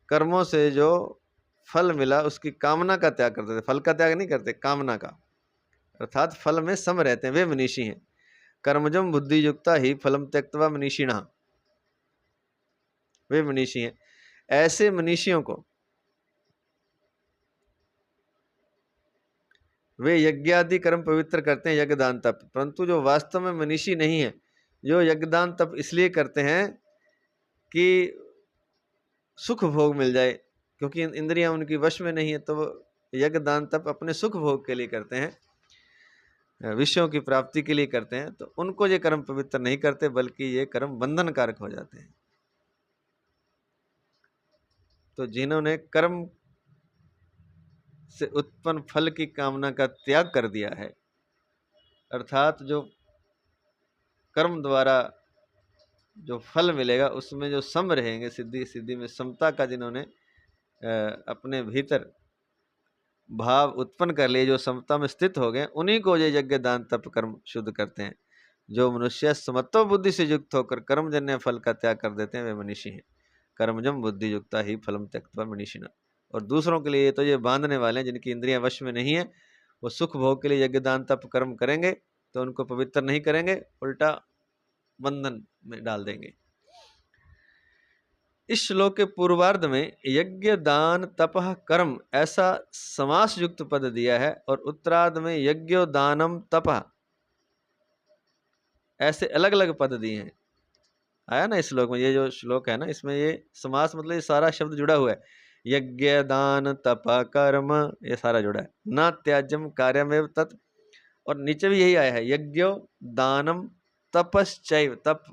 कर्मों से जो फल मिला उसकी कामना का त्याग कर देते, फल का त्याग नहीं करते, कामना का, अर्थात फल में सम रहते हैं, वे मनीषी हैं। कर्मजम बुद्धि युक्ता ही फलम त्यक्त्वा मनीषिणः, वे मनीषी हैं। ऐसे मनीषियों को वे यज्ञादि कर्म पवित्र करते हैं, यज्ञ दान तप। परंतु जो वास्तव में मनीषी नहीं है, जो यज्ञ दान तप इसलिए करते हैं कि सुख भोग मिल जाए, क्योंकि इंद्रियां उनकी वश में नहीं है, तो वो यज्ञ दान तप अपने सुख भोग के लिए करते हैं, विषयों की प्राप्ति के लिए करते हैं, तो उनको ये कर्म पवित्र नहीं करते, बल्कि ये कर्म बंधन कारक हो जाते हैं। तो जिन्होंने कर्म से उत्पन्न फल की कामना का त्याग कर दिया है, अर्थात जो कर्म द्वारा जो फल मिलेगा उसमें जो सम रहेंगे, सिद्धि सिद्धि में समता का जिन्होंने अपने भीतर भाव उत्पन्न कर लिए, जो समता में स्थित हो गए, उन्हीं को ये यज्ञ दान तप कर्म शुद्ध करते हैं। जो मनुष्य समत्व बुद्धि से युक्त होकर कर्मजन्य फल का त्याग कर देते हैं, वे मनीषी हैं। कर्मजम बुद्धि युक्ता ही फलम त्यक्त्वा मनीषिणः। और दूसरों के लिए तो ये बांधने वाले हैं, जिनकी इंद्रियां वश में नहीं है, वो सुख भोग के लिए यज्ञ दान तप कर्म करेंगे तो उनको पवित्र नहीं करेंगे, उल्टा बंधन में डाल देंगे। इस श्लोक के पूर्वार्ध में यज्ञ दान तपः कर्म ऐसा समास युक्त पद दिया है, और उत्तरार्ध में यज्ञो दानम तपः ऐसे अलग अलग पद दिए हैं। आया ना इस श्लोक में, ये जो श्लोक है ना, इसमें ये समास मतलब ये सारा शब्द जुड़ा हुआ है, यज्ञ दान तप कर्म, ये सारा जुड़ा है। न त्याज्यम कार्यमेव तत्, और नीचे भी यही आया है, यज्ञो दानम तपश्चैव, तप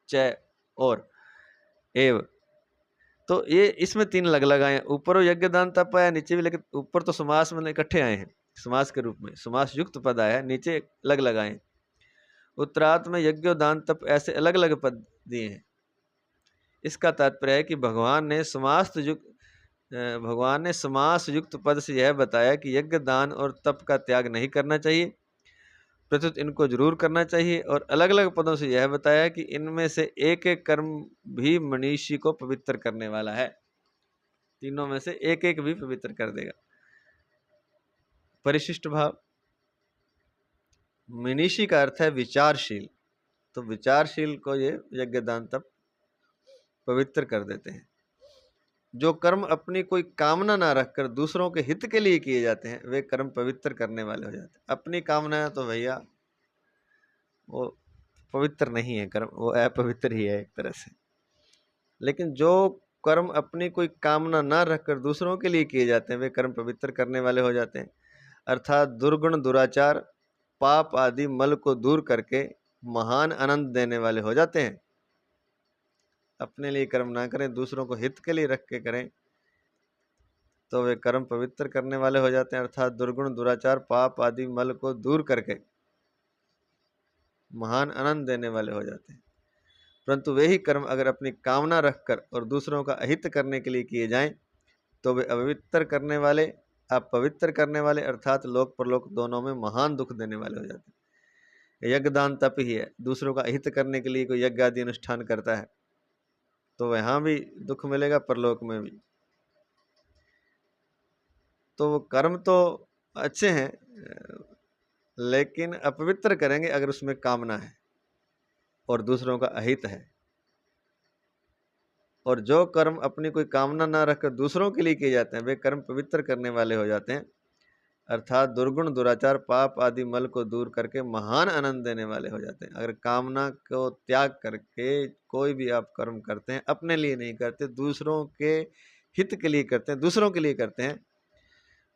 चय और एव। तो ये इसमें तीन अलग अलग आए हैं, ऊपर यज्ञ दान तप आया, नीचे भी, लेकिन ऊपर तो समास में इकट्ठे आए हैं, समास के रूप में समास युक्त पद आया है, नीचे अलग अलग आए हैं। उत्तरार्थ में यज्ञ दान तप ऐसे अलग अलग पद दिए हैं। इसका तात्पर्य है कि भगवान ने समास युक्त पद से यह बताया कि यज्ञ दान और तप का त्याग नहीं करना चाहिए, प्रत्युत इनको जरूर करना चाहिए। और अलग अलग पदों से यह बताया कि इनमें से एक एक कर्म भी मनीषी को पवित्र करने वाला है, तीनों में से एक एक भी पवित्र कर देगा। परिशिष्ट भाव, मनीषी का अर्थ है विचारशील, तो विचारशील को ये यज्ञ दान तप पवित्र कर देते हैं। जो कर्म अपनी कोई कामना ना रखकर दूसरों के हित के लिए किए जाते हैं, वे कर्म पवित्र करने वाले हो जाते हैं। अपनी कामना है तो भैया वो पवित्र नहीं है कर्म, वो अपवित्र ही है एक तरह से। लेकिन जो कर्म अपनी कोई कामना ना रखकर दूसरों के लिए किए जाते हैं, वे कर्म पवित्र करने वाले हो जाते हैं। अर्थात दुर्गुण दुराचार पाप आदि मल को दूर करके महान आनंद देने वाले हो जाते हैं। अपने लिए कर्म ना करें, दूसरों को हित के लिए रख के करें, तो वे कर्म पवित्र करने वाले हो जाते हैं। अर्थात दुर्गुण दुराचार पाप आदि मल को दूर करके महान आनंद देने वाले हो जाते हैं। परंतु वे ही कर्म अगर अपनी कामना रखकर और दूसरों का अहित करने के लिए किए जाएं, तो वे अपवित्र करने वाले, अपवित्र करने वाले, अर्थात लोक परलोक दोनों में महान दुख देने वाले हो जाते हैं। यज्ञ दान तप ही है, दूसरों का अहित करने के लिए कोई यज्ञ आदि अनुष्ठान करता है तो वहां भी दुख मिलेगा, परलोक में भी। तो वो कर्म तो अच्छे हैं, लेकिन अपवित्र करेंगे अगर उसमें कामना है और दूसरों का अहित है। और जो कर्म अपनी कोई कामना ना रखकर दूसरों के लिए किए जाते हैं, वे कर्म पवित्र करने वाले हो जाते हैं। अर्थात दुर्गुण दुराचार पाप आदि मल को दूर करके महान आनंद देने वाले हो जाते हैं। अगर कामना को त्याग करके कोई भी आप कर्म करते हैं, अपने लिए नहीं करते, दूसरों के हित के लिए करते हैं, दूसरों के लिए करते हैं,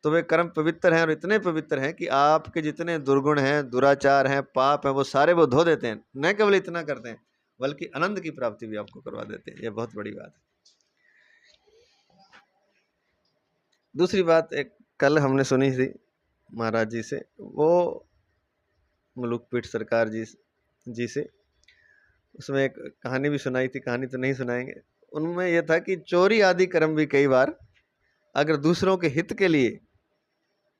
तो वे कर्म पवित्र हैं, और इतने पवित्र हैं कि आपके जितने दुर्गुण हैं, दुराचार हैं, पाप हैं, वो सारे वो धो देते हैं। न केवल इतना करते हैं, बल्कि आनंद की प्राप्ति भी आपको करवा देते हैं। यह बहुत बड़ी बात है। दूसरी बात एक कल हमने सुनी थी महाराज जी से, वो मलुकपीठ सरकार जी से, उसमें एक कहानी भी सुनाई थी, कहानी तो नहीं सुनाएंगे। उनमें यह था कि चोरी आदि कर्म भी कई बार अगर दूसरों के हित के लिए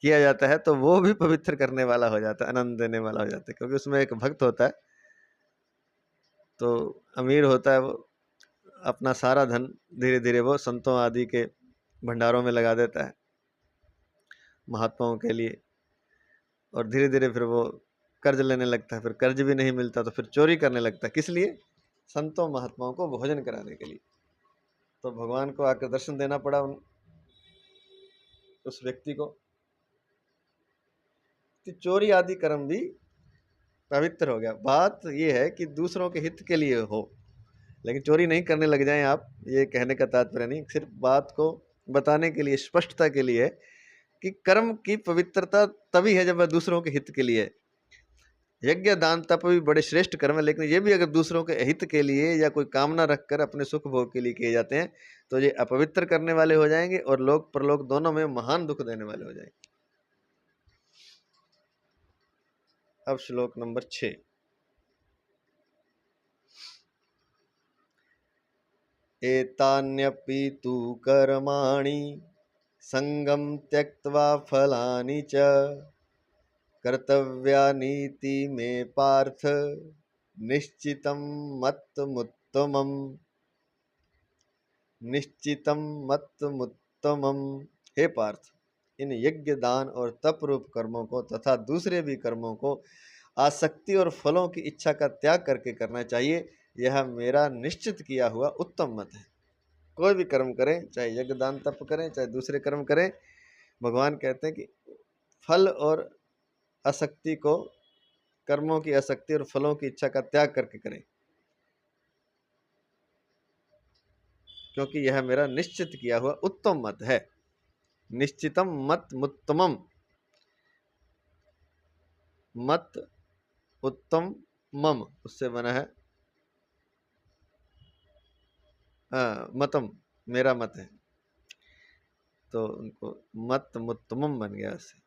किया जाता है तो वो भी पवित्र करने वाला हो जाता है, आनंद देने वाला हो जाता है। क्योंकि उसमें एक भक्त होता है, तो अमीर होता है, वो अपना सारा धन धीरे धीरे वो संतों आदि के भंडारों में लगा देता है महात्माओं के लिए, और धीरे धीरे फिर वो कर्ज लेने लगता है, फिर कर्ज भी नहीं मिलता तो फिर चोरी करने लगता है। किस लिए? संतों महात्माओं को भोजन कराने के लिए। तो भगवान को आकर दर्शन देना पड़ा उस व्यक्ति को। तो चोरी आदि कर्म भी पवित्र हो गया। बात यह है कि दूसरों के हित के लिए हो, लेकिन चोरी नहीं करने लग जाएं आप, ये कहने का तात्पर्य नहीं। सिर्फ बात को बताने के लिए, स्पष्टता के लिए कि कर्म की पवित्रता तभी है जब वह दूसरों के हित के लिए है। यज्ञ दान तप भी बड़े श्रेष्ठ कर्म है, लेकिन ये भी अगर दूसरों के हित के लिए या कोई कामना रखकर अपने सुख भोग के लिए किए जाते हैं तो ये अपवित्र करने वाले हो जाएंगे और लोक परलोक दोनों में महान दुख देने वाले हो जाएंगे। अब श्लोक नंबर 6। एतान्यपि तु कर्माणि संगम त्यक्त्वा फलानि च कर्तव्यानीति मे पार्थ निश्चितं मत्तमुत्तमम्। निश्चितं मत्तमुत्तमम्। हे पार्थ, इन यज्ञ दान और तप रूप कर्मों को तथा दूसरे भी कर्मों को आसक्ति और फलों की इच्छा का त्याग करके करना चाहिए। यह मेरा निश्चित किया हुआ उत्तम मत है। कोई भी कर्म करें, चाहे यज्ञ दान तप करें, चाहे दूसरे कर्म करें, भगवान कहते हैं कि फल और आसक्ति को, कर्मों की आसक्ति और फलों की इच्छा का त्याग करके करें, क्योंकि यह मेरा निश्चित किया हुआ उत्तम मत है। निश्चितम मत मुत्तमम, मत उत्तम मम उससे बना है मतम, मेरा मत है, तो उनको मत मुत्तमम बन गया उससे।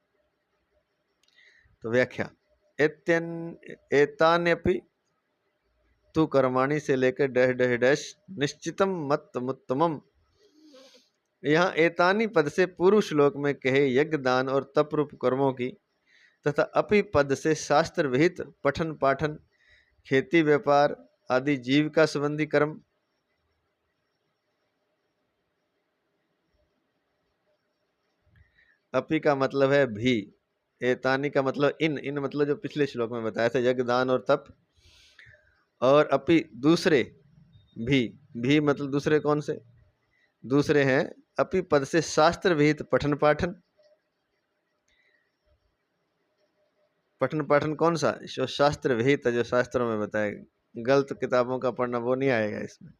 तो व्याख्या, एतान्यपि तु कर्माणि से लेकर डैश डैश डैश निश्चितम मत मुत्तमम। यहाँ एतानी पद से पूर्व श्लोक में कहे यज्ञ दान और तप रूप कर्मों की तथा अपि पद से शास्त्र विहित पठन पाठन, खेती व्यापार आदि जीविका संबंधी कर्म, अपि का मतलब है भी, एतानी का मतलब इन, इन मतलब जो पिछले श्लोक में बताया था यज्ञ दान और तप, और अपि दूसरे भी मतलब दूसरे कौन से? दूसरे हैं अपि पद से शास्त्र विहित पठन पाठन। पठन पाठन कौन सा? जो शास्त्र विहित है, जो शास्त्रों में बताया, गलत किताबों का पढ़ना वो नहीं आएगा इसमें।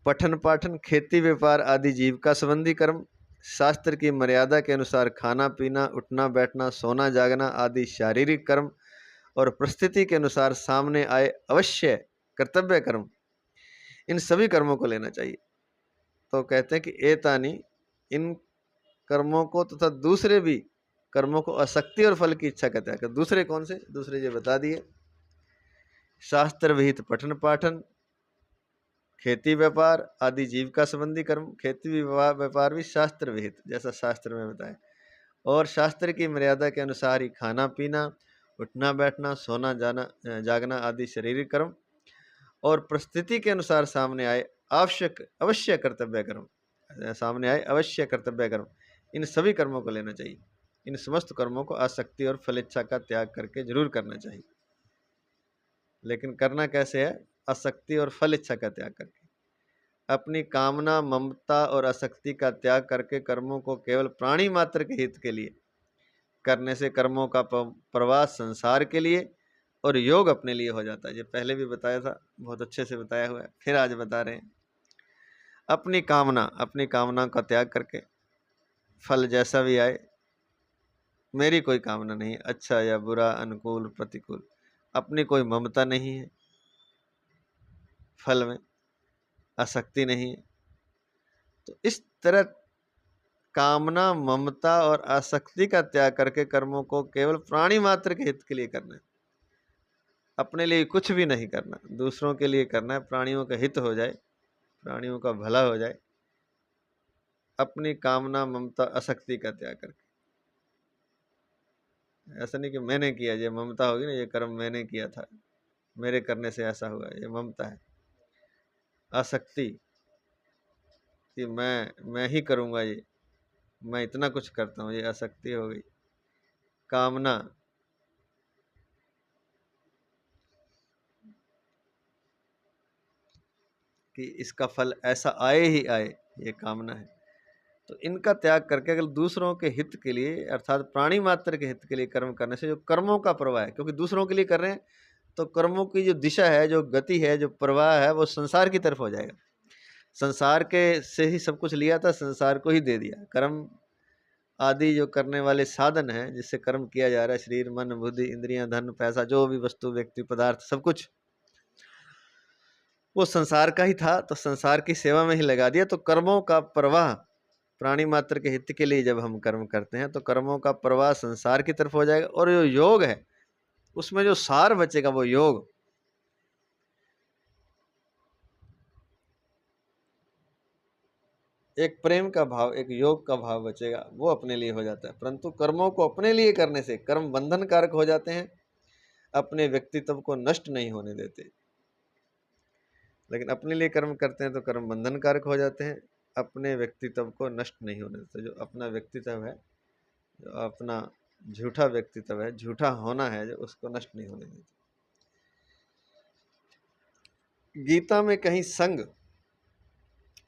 पठन पाठन, खेती व्यापार आदि जीविका संबंधी कर्म, शास्त्र की मर्यादा के अनुसार खाना पीना, उठना बैठना, सोना जागना आदि शारीरिक कर्म, और परिस्थिति के अनुसार सामने आए अवश्य कर्तव्य कर्म, इन सभी कर्मों को लेना चाहिए। तो कहते हैं कि एतानी, इन कर्मों को तथा दूसरे भी कर्मों को आसक्ति और फल की इच्छा का त्याग। दूसरे कौन से? दूसरे ये बता दिए, शास्त्र विहित पठन पाठन, खेती व्यापार आदि जीविका संबंधी कर्म। खेती व्यापार भी शास्त्र विहित, जैसा शास्त्र में बताया, और शास्त्र की मर्यादा के अनुसार ही खाना पीना, उठना बैठना, सोना जागना आदि शारीरिक कर्म, और परिस्थिति के अनुसार सामने आए अवश्य कर्तव्य कर्म, सामने आए अवश्य कर्तव्य कर्म, इन सभी कर्मों को लेना चाहिए। इन समस्त कर्मों को आसक्ति और फलेच्छा का त्याग करके जरूर करना चाहिए। लेकिन करना कैसे है? आसक्ति और फल इच्छा का त्याग करके, अपनी कामना, ममता और आसक्ति का त्याग करके कर्मों को केवल प्राणी मात्र के हित के लिए करने से कर्मों का प्रवास संसार के लिए और योग अपने लिए हो जाता है। ये पहले भी बताया था, बहुत अच्छे से बताया हुआ है, फिर आज बता रहे हैं। अपनी कामना का त्याग करके, फल जैसा भी आए मेरी कोई कामना नहीं, अच्छा या बुरा, अनुकूल प्रतिकूल, अपनी कोई ममता नहीं है, फल में आसक्ति नहीं है। तो इस तरह कामना, ममता और आसक्ति का त्याग करके कर्मों को केवल प्राणी मात्र के हित के लिए करना है। अपने लिए कुछ भी नहीं करना, दूसरों के लिए करना है, प्राणियों का हित हो जाए, प्राणियों का भला हो जाए, अपनी कामना ममता आसक्ति का त्याग करके। ऐसा नहीं कि मैंने किया, ये ममता होगी ना, ये कर्म मैंने किया था, मेरे करने से ऐसा हुआ, ये ममता है। आसक्ति कि मैं ही करूँगा, ये मैं इतना कुछ करता हूँ, ये आसक्ति हो गई। कामना कि इसका फल ऐसा आए ही आए, ये कामना है। तो इनका त्याग करके अगर दूसरों के हित के लिए अर्थात प्राणी मात्र के हित के लिए कर्म करने से जो कर्मों का प्रवाह है, क्योंकि दूसरों के लिए कर रहे हैं तो कर्मों की जो दिशा है, जो गति है, जो प्रवाह है, वो संसार की तरफ हो जाएगा। संसार के से ही सब कुछ लिया था, संसार को ही दे दिया। कर्म आदि जो करने वाले साधन हैं जिससे कर्म किया जा रहा है, शरीर मन बुद्धि इंद्रियां धन पैसा, जो भी वस्तु व्यक्ति पदार्थ सब कुछ, वो संसार का ही था, तो संसार की सेवा में ही लगा दिया। तो कर्मों का प्रवाह प्राणी मात्र के हित के लिए जब हम कर्म करते हैं तो कर्मों का प्रवाह संसार की तरफ हो जाएगा। और जो योग है उसमें जो सार बचेगा वो योग, एक प्रेम का भाव, एक योग का भाव बचेगा, वो अपने लिए हो जाता है। परंतु कर्मों को अपने लिए करने से कर्म बंधन कारक हो जाते हैं, अपने व्यक्तित्व को नष्ट नहीं होने देते। लेकिन अपने लिए कर्म करते हैं तो कर्म बंधन कारक हो जाते हैं, अपने व्यक्तित्व को नष्ट नहीं होने देते। जो अपना व्यक्तित्व है, जो अपना झूठा व्यक्तित्व है, झूठा होना है, जो उसको नष्ट नहीं होने देते। गीता में कहीं संग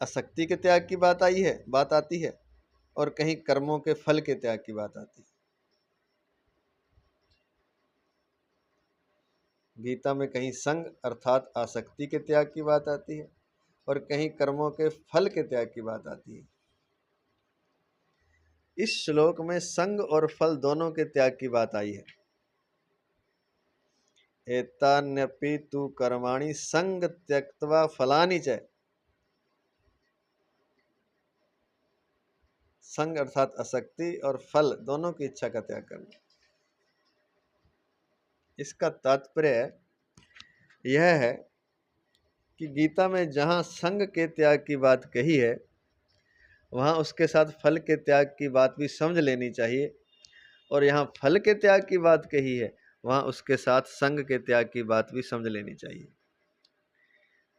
आसक्ति के त्याग की बात आती है, और कहीं कर्मों के फल के त्याग की बात आती है। गीता में कहीं संग अर्थात आसक्ति के त्याग की बात आती है, और कहीं कर्मों के फल के त्याग की बात आती है। इस श्लोक में संग और फल दोनों के त्याग की बात आई है। एतान्यपि तु कर्माणि संग त्यक्त्वा फलानि च। संग अर्थात आसक्ति और फल दोनों की इच्छा का त्याग करना। इसका तात्पर्य यह है कि गीता में जहाँ संग के त्याग की बात कही है, वहाँ उसके साथ फल के त्याग की बात भी समझ लेनी चाहिए, और यहाँ फल के त्याग की बात कही है, वहाँ उसके साथ संग के त्याग की बात भी समझ लेनी चाहिए।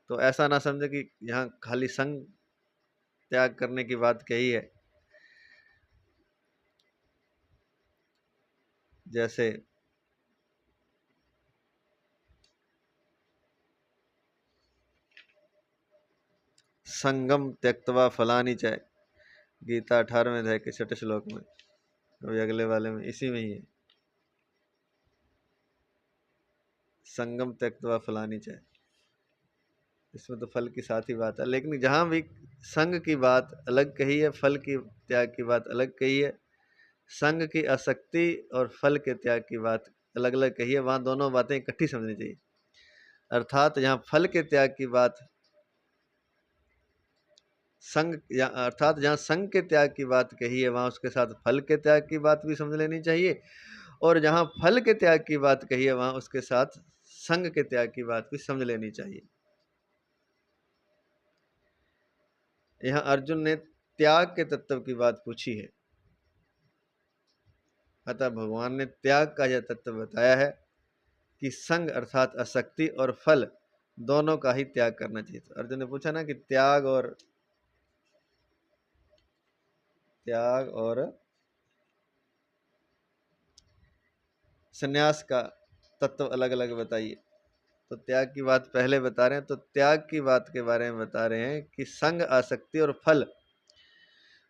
तो ऐसा ना समझे कि यहाँ खाली संग त्याग करने की बात कही है, जैसे संगम त्यक्त्वा फलानि च, गीता 18वें अध्याय के 6 श्लोक में, अभी अगले वाले में इसी में ही है, संगम त्यक्त्वा फलानि च। इसमें तो फल की साथ ही बात है, लेकिन जहाँ भी संग की बात अलग कही है, फल की त्याग की बात अलग कही है, संग की आसक्ति और फल के त्याग की बात अलग अलग कही है, वहाँ दोनों बातें इकट्ठी समझनी चाहिए। अर्थात यहाँ फल के त्याग की बात संग, अर्थात जहाँ संग के त्याग की बात कही है, वहाँ उसके साथ फल के त्याग की बात भी समझ लेनी चाहिए, और जहाँ फल के त्याग की बात कही है, वहाँ उसके साथ संग के त्याग की बात भी समझ लेनी चाहिए। यहाँ अर्जुन ने त्याग के तत्व की बात पूछी है, अतः भगवान ने त्याग का यह तत्व बताया है कि संग अर्थात आसक्ति और फल दोनों का ही त्याग करना चाहिए। तो अर्जुन ने पूछा ना कि त्याग और संन्यास का तत्व अलग अलग बताइए। तो त्याग की बात पहले बता रहे हैं, तो त्याग की बात के बारे में बता रहे हैं कि संग आसक्ति और फल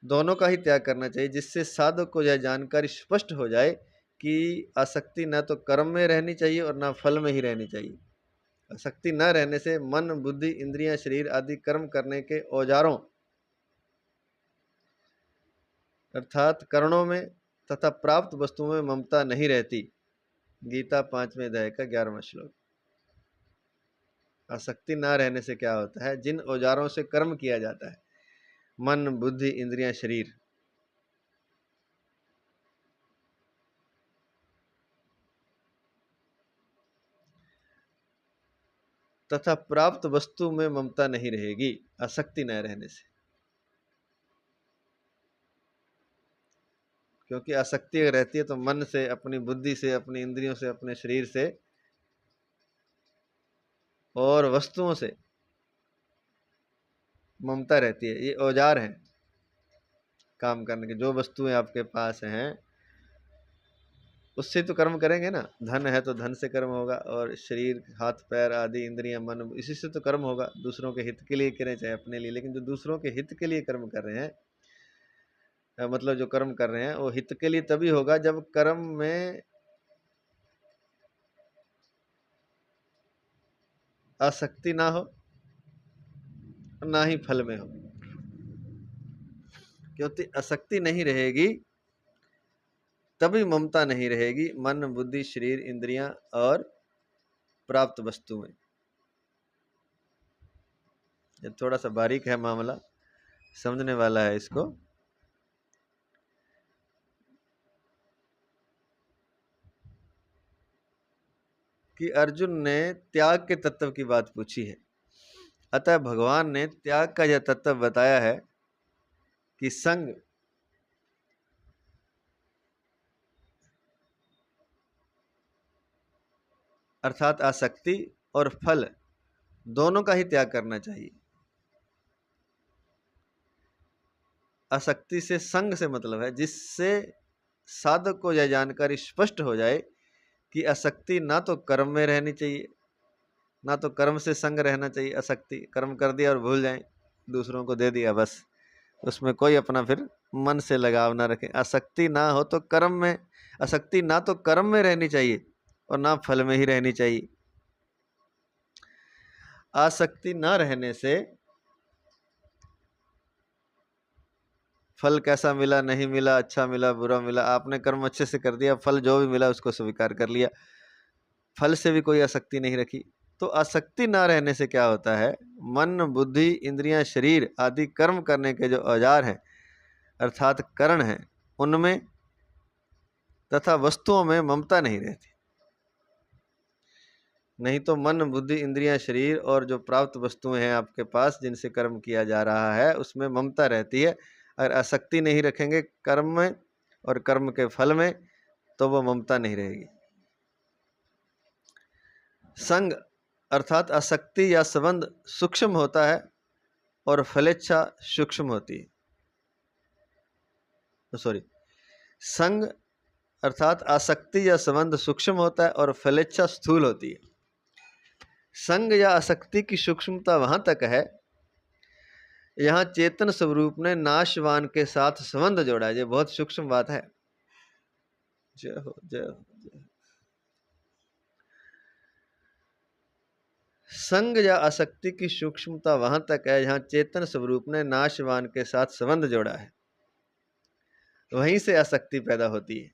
दोनों का ही त्याग करना चाहिए, जिससे साधक को यह जानकारी स्पष्ट हो जाए कि आसक्ति न तो कर्म में रहनी चाहिए और न फल में ही रहनी चाहिए। आसक्ति न रहने से मन बुद्धि इंद्रियां शरीर आदि कर्म करने के औजारों अर्थात करणों में तथा प्राप्त वस्तुओं में ममता नहीं रहती। गीता 5वें अध्याय का 11वां श्लोक। आसक्ति न रहने से क्या होता है, जिन औजारों से कर्म किया जाता है, मन बुद्धि इंद्रियां शरीर, तथा प्राप्त वस्तु में ममता नहीं रहेगी आसक्ति न रहने से। क्योंकि आसक्ति अगर रहती है तो मन से, अपनी बुद्धि से, अपनी इंद्रियों से, अपने शरीर से और वस्तुओं से ममता रहती है। ये औजार हैं काम करने के। जो वस्तुएं आपके पास हैं उससे तो कर्म करेंगे ना। धन है तो धन से कर्म होगा, और शरीर, हाथ पैर आदि, इंद्रियां, मन, इसी से तो कर्म होगा। दूसरों के हित के लिए करें चाहे अपने लिए, लेकिन जो दूसरों के हित के लिए कर्म कर रहे हैं, मतलब जो कर्म कर रहे हैं वो हित के लिए तभी होगा जब कर्म में आसक्ति ना हो, ना ही फल में हो। क्योंकि आसक्ति नहीं रहेगी तभी ममता नहीं रहेगी मन, बुद्धि, शरीर, इंद्रियां और प्राप्त वस्तुएं। ये थोड़ा सा बारीक है मामला, समझने वाला है इसको। कि अर्जुन ने त्याग के तत्व की बात पूछी है, अतः भगवान ने त्याग का यह तत्व बताया है कि संग अर्थात आसक्ति और फल दोनों का ही त्याग करना चाहिए। आसक्ति से, संग से मतलब है जिससे साधक को यह जानकारी स्पष्ट हो जाए कि आसक्ति ना तो कर्म में रहनी चाहिए, ना तो कर्म से संग रहना चाहिए। आसक्ति, कर्म कर दिया और भूल जाएं, दूसरों को दे दिया बस, उसमें कोई अपना फिर मन से लगाव ना रखें। आसक्ति ना हो तो कर्म में, आसक्ति ना तो कर्म में रहनी चाहिए और ना फल में ही रहनी चाहिए। आसक्ति ना रहने से फल कैसा मिला, नहीं मिला, अच्छा मिला, बुरा मिला, आपने कर्म अच्छे से कर दिया, फल जो भी मिला उसको स्वीकार कर लिया, फल से भी कोई आसक्ति नहीं रखी। तो आसक्ति ना रहने से क्या होता है, मन, बुद्धि, इंद्रियां, शरीर आदि कर्म करने के जो औजार हैं अर्थात करण हैं, उनमें तथा वस्तुओं में ममता नहीं रहती। नहीं तो मन, बुद्धि, इंद्रियां, शरीर और जो प्राप्त वस्तुएं हैं आपके पास जिनसे कर्म किया जा रहा है उसमें ममता रहती है। अगर आसक्ति नहीं रखेंगे कर्म में और कर्म के फल में तो वो ममता नहीं रहेगी। संग अर्थात आसक्ति या संबंध सूक्ष्म होता है और फलेच्छा सूक्ष्म होती है। संग अर्थात आसक्ति या संबंध सूक्ष्म होता है और फलेच्छा स्थूल होती है। संग या आसक्ति की सूक्ष्मता वहां तक है, यहाँ चेतन स्वरूप ने नाशवान के साथ संबंध जोड़ा है। ये बहुत सूक्ष्म बात है। जय हो, जय हो, जय हो। संग या आसक्ति की सूक्ष्मता वहां तक है जहां चेतन स्वरूप ने नाशवान के साथ संबंध जोड़ा है, वहीं से आसक्ति पैदा होती है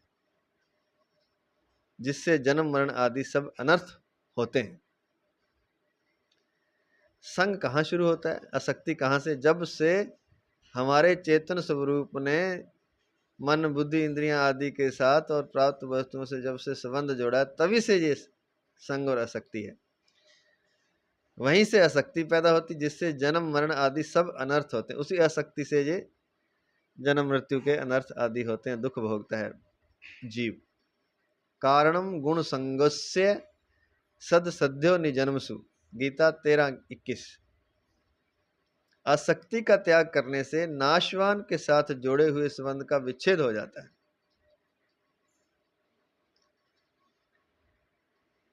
जिससे जन्म मरण आदि सब अनर्थ होते हैं। संग कहाँ शुरू होता है, आसक्ति कहाँ से? जब से हमारे चेतन स्वरूप ने मन, बुद्धि, इंद्रियां आदि के साथ और प्राप्त वस्तुओं से जब से संबंध जोड़ा तभी से ये संग और आसक्ति है। वहीं से आसक्ति पैदा होती जिससे जन्म मरण आदि सब अनर्थ होते हैं। उसी आसक्ति से ये जन्म मृत्यु के अनर्थ आदि होते हैं, दुख भोगता है जीव। कारणम गुण संगस्य सद सद्यो निजन्मसु, गीता 13:21। आसक्ति का त्याग करने से नाशवान के साथ जोड़े हुए संबंध का विच्छेद हो जाता है।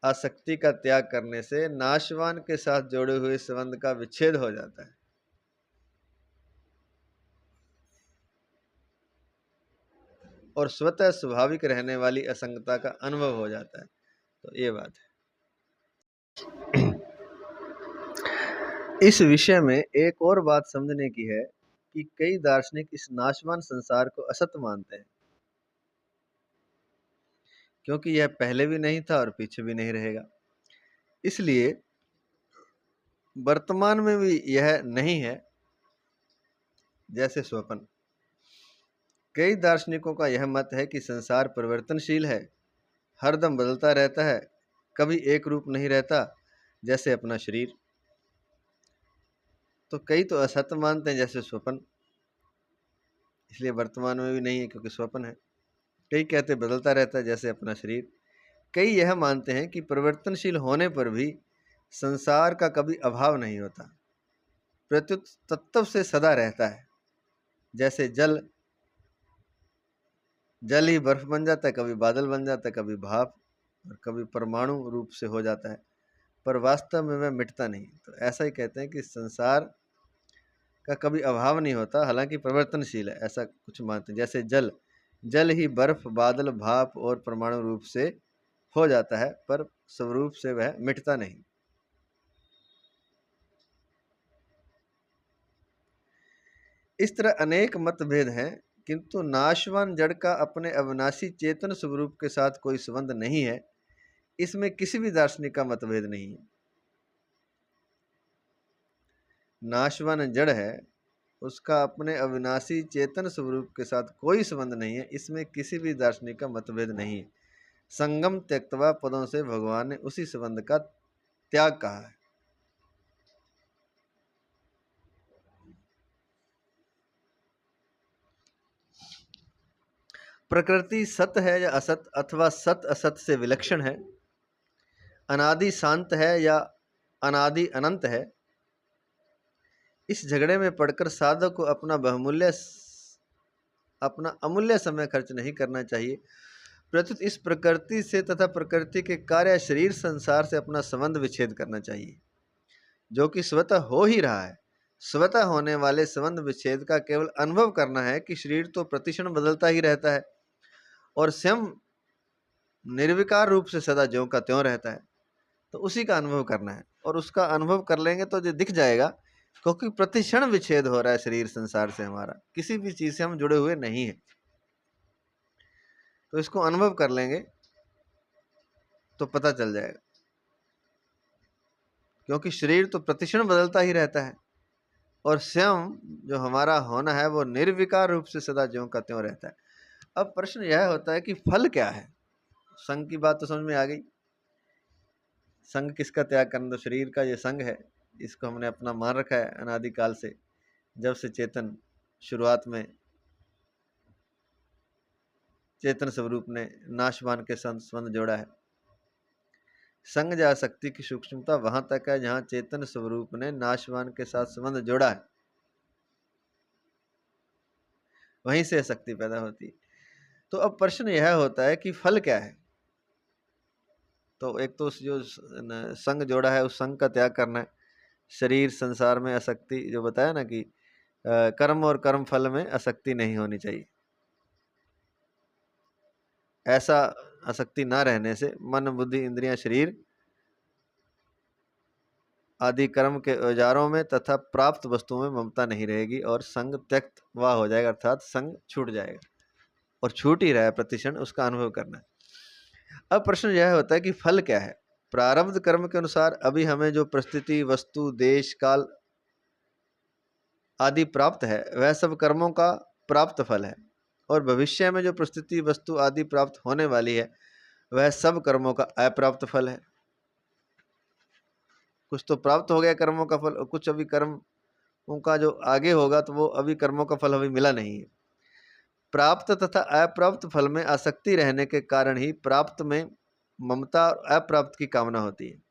आसक्ति का त्याग करने से नाशवान के साथ जोड़े हुए संबंध का विच्छेद हो जाता है। और स्वतः स्वाभाविक रहने वाली असंगता का अनुभव हो जाता है। तो ये बात है। इस विषय में एक और बात समझने की है कि कई दार्शनिक इस नाशवान संसार को असत्य मानते हैं, क्योंकि यह पहले भी नहीं था और पीछे भी नहीं रहेगा। इसलिए वर्तमान में भी यह नहीं है जैसे स्वप्न। कई दार्शनिकों का यह मत है कि संसार परिवर्तनशील है, हरदम बदलता रहता है, कभी एक रूप नहीं रहता, जैसे अपना शरीर। तो कई तो असत मानते हैं जैसे स्वप्न, इसलिए वर्तमान में भी नहीं है क्योंकि स्वप्न है। कई कहते बदलता रहता है जैसे अपना शरीर। कई यह मानते हैं कि परिवर्तनशील होने पर भी संसार का कभी अभाव नहीं होता, प्रत्युत तत्व से सदा रहता है। जैसे जल, जल ही बर्फ बन जाता है, कभी बादल बन जाता है, कभी भाप और कभी परमाणु रूप से हो जाता है, पर वास्तव में वह मिटता नहीं। तो ऐसा ही कहते हैं कि संसार का कभी अभाव नहीं होता, हालांकि परिवर्तनशील है, ऐसा कुछ मानते हैं। जैसे जल, जल ही बर्फ, बादल, भाप और परमाणु रूप से हो जाता है, पर स्वरूप से वह मिटता नहीं। इस तरह अनेक मतभेद हैं, किंतु नाशवान जड़ का अपने अविनाशी चेतन स्वरूप के साथ कोई संबंध नहीं है, इसमें किसी भी दार्शनिक का मतभेद नहीं है। नाशवान जड़ है, उसका अपने अविनाशी चेतन स्वरूप के साथ कोई संबंध नहीं है, इसमें किसी भी दार्शनिक का मतभेद नहीं है। संगम त्यक्तवा पदों से भगवान ने उसी संबंध का त्याग कहा है। प्रकृति सत है या असत, अथवा सत असत से विलक्षण है, अनादि शांत है या अनादि अनंत है, इस झगड़े में पड़कर साधक को अपना अमूल्य समय खर्च नहीं करना चाहिए। प्रत्युत इस प्रकृति से तथा प्रकृति के कार्य शरीर संसार से अपना संबंध विच्छेद करना चाहिए, जो कि स्वतः हो ही रहा है। स्वतः होने वाले संबंध विच्छेद का केवल अनुभव करना है कि शरीर तो प्रतिक्षण बदलता ही रहता है और स्वयं निर्विकार रूप से सदा ज्यों का त्यों रहता है। तो उसी का अनुभव करना है, और उसका अनुभव कर लेंगे तो जो दिख जाएगा, क्योंकि प्रतिक्षण विच्छेद हो रहा है शरीर संसार से, हमारा किसी भी चीज से हम जुड़े हुए नहीं है। तो इसको अनुभव कर लेंगे तो पता चल जाएगा, क्योंकि शरीर तो प्रतिक्षण बदलता ही रहता है और स्वयं जो हमारा होना है वो निर्विकार रूप से सदा ज्यों का त्यों रहता है। अब प्रश्न यह होता है कि फल क्या है। संग की बात तो समझ में आ गई। संग किसका त्याग करना, तो शरीर का ये संग है, इसको हमने अपना मान रखा है अनादिकाल से, जब से चेतन शुरुआत में चेतन स्वरूप ने नाशवान के संग संबंध जोड़ा है। संग जा शक्ति की सूक्ष्मता वहां तक है जहां चेतन स्वरूप ने नाशवान के साथ संबंध जोड़ा है, वहीं से शक्ति पैदा होती है। तो अब प्रश्न यह होता है कि फल क्या है। तो एक तो जो संग जोड़ा है उस संग का त्याग करना है, शरीर संसार में आसक्ति, जो बताया ना कि कर्म और कर्म फल में आसक्ति नहीं होनी चाहिए। ऐसा आसक्ति ना रहने से मन, बुद्धि, इंद्रियां, शरीर आदि कर्म के औजारों में तथा प्राप्त वस्तुओं में ममता नहीं रहेगी और संग त्यक्त वा हो जाएगा, अर्थात संग छूट जाएगा, और छूट ही रहा है प्रतिक्षण, उसका अनुभव करना है। अब प्रश्न यह होता है कि फल क्या है। प्रारब्ध कर्म के अनुसार अभी हमें जो परिस्थिति, वस्तु, देश, काल आदि प्राप्त है वह सब कर्मों का प्राप्त फल है, और भविष्य में जो परिस्थिति, वस्तु आदि प्राप्त होने वाली है वह सब कर्मों का अप्राप्त फल है। कुछ तो प्राप्त हो गया कर्मों का फल, और कुछ अभी कर्म उनका जो आगे होगा तो वो अभी कर्मों का फल अभी मिला नहीं है। प्राप्त तथा अप्राप्त फल में आसक्ति रहने के कारण ही प्राप्त में ममता और अप्राप्त की कामना होती है।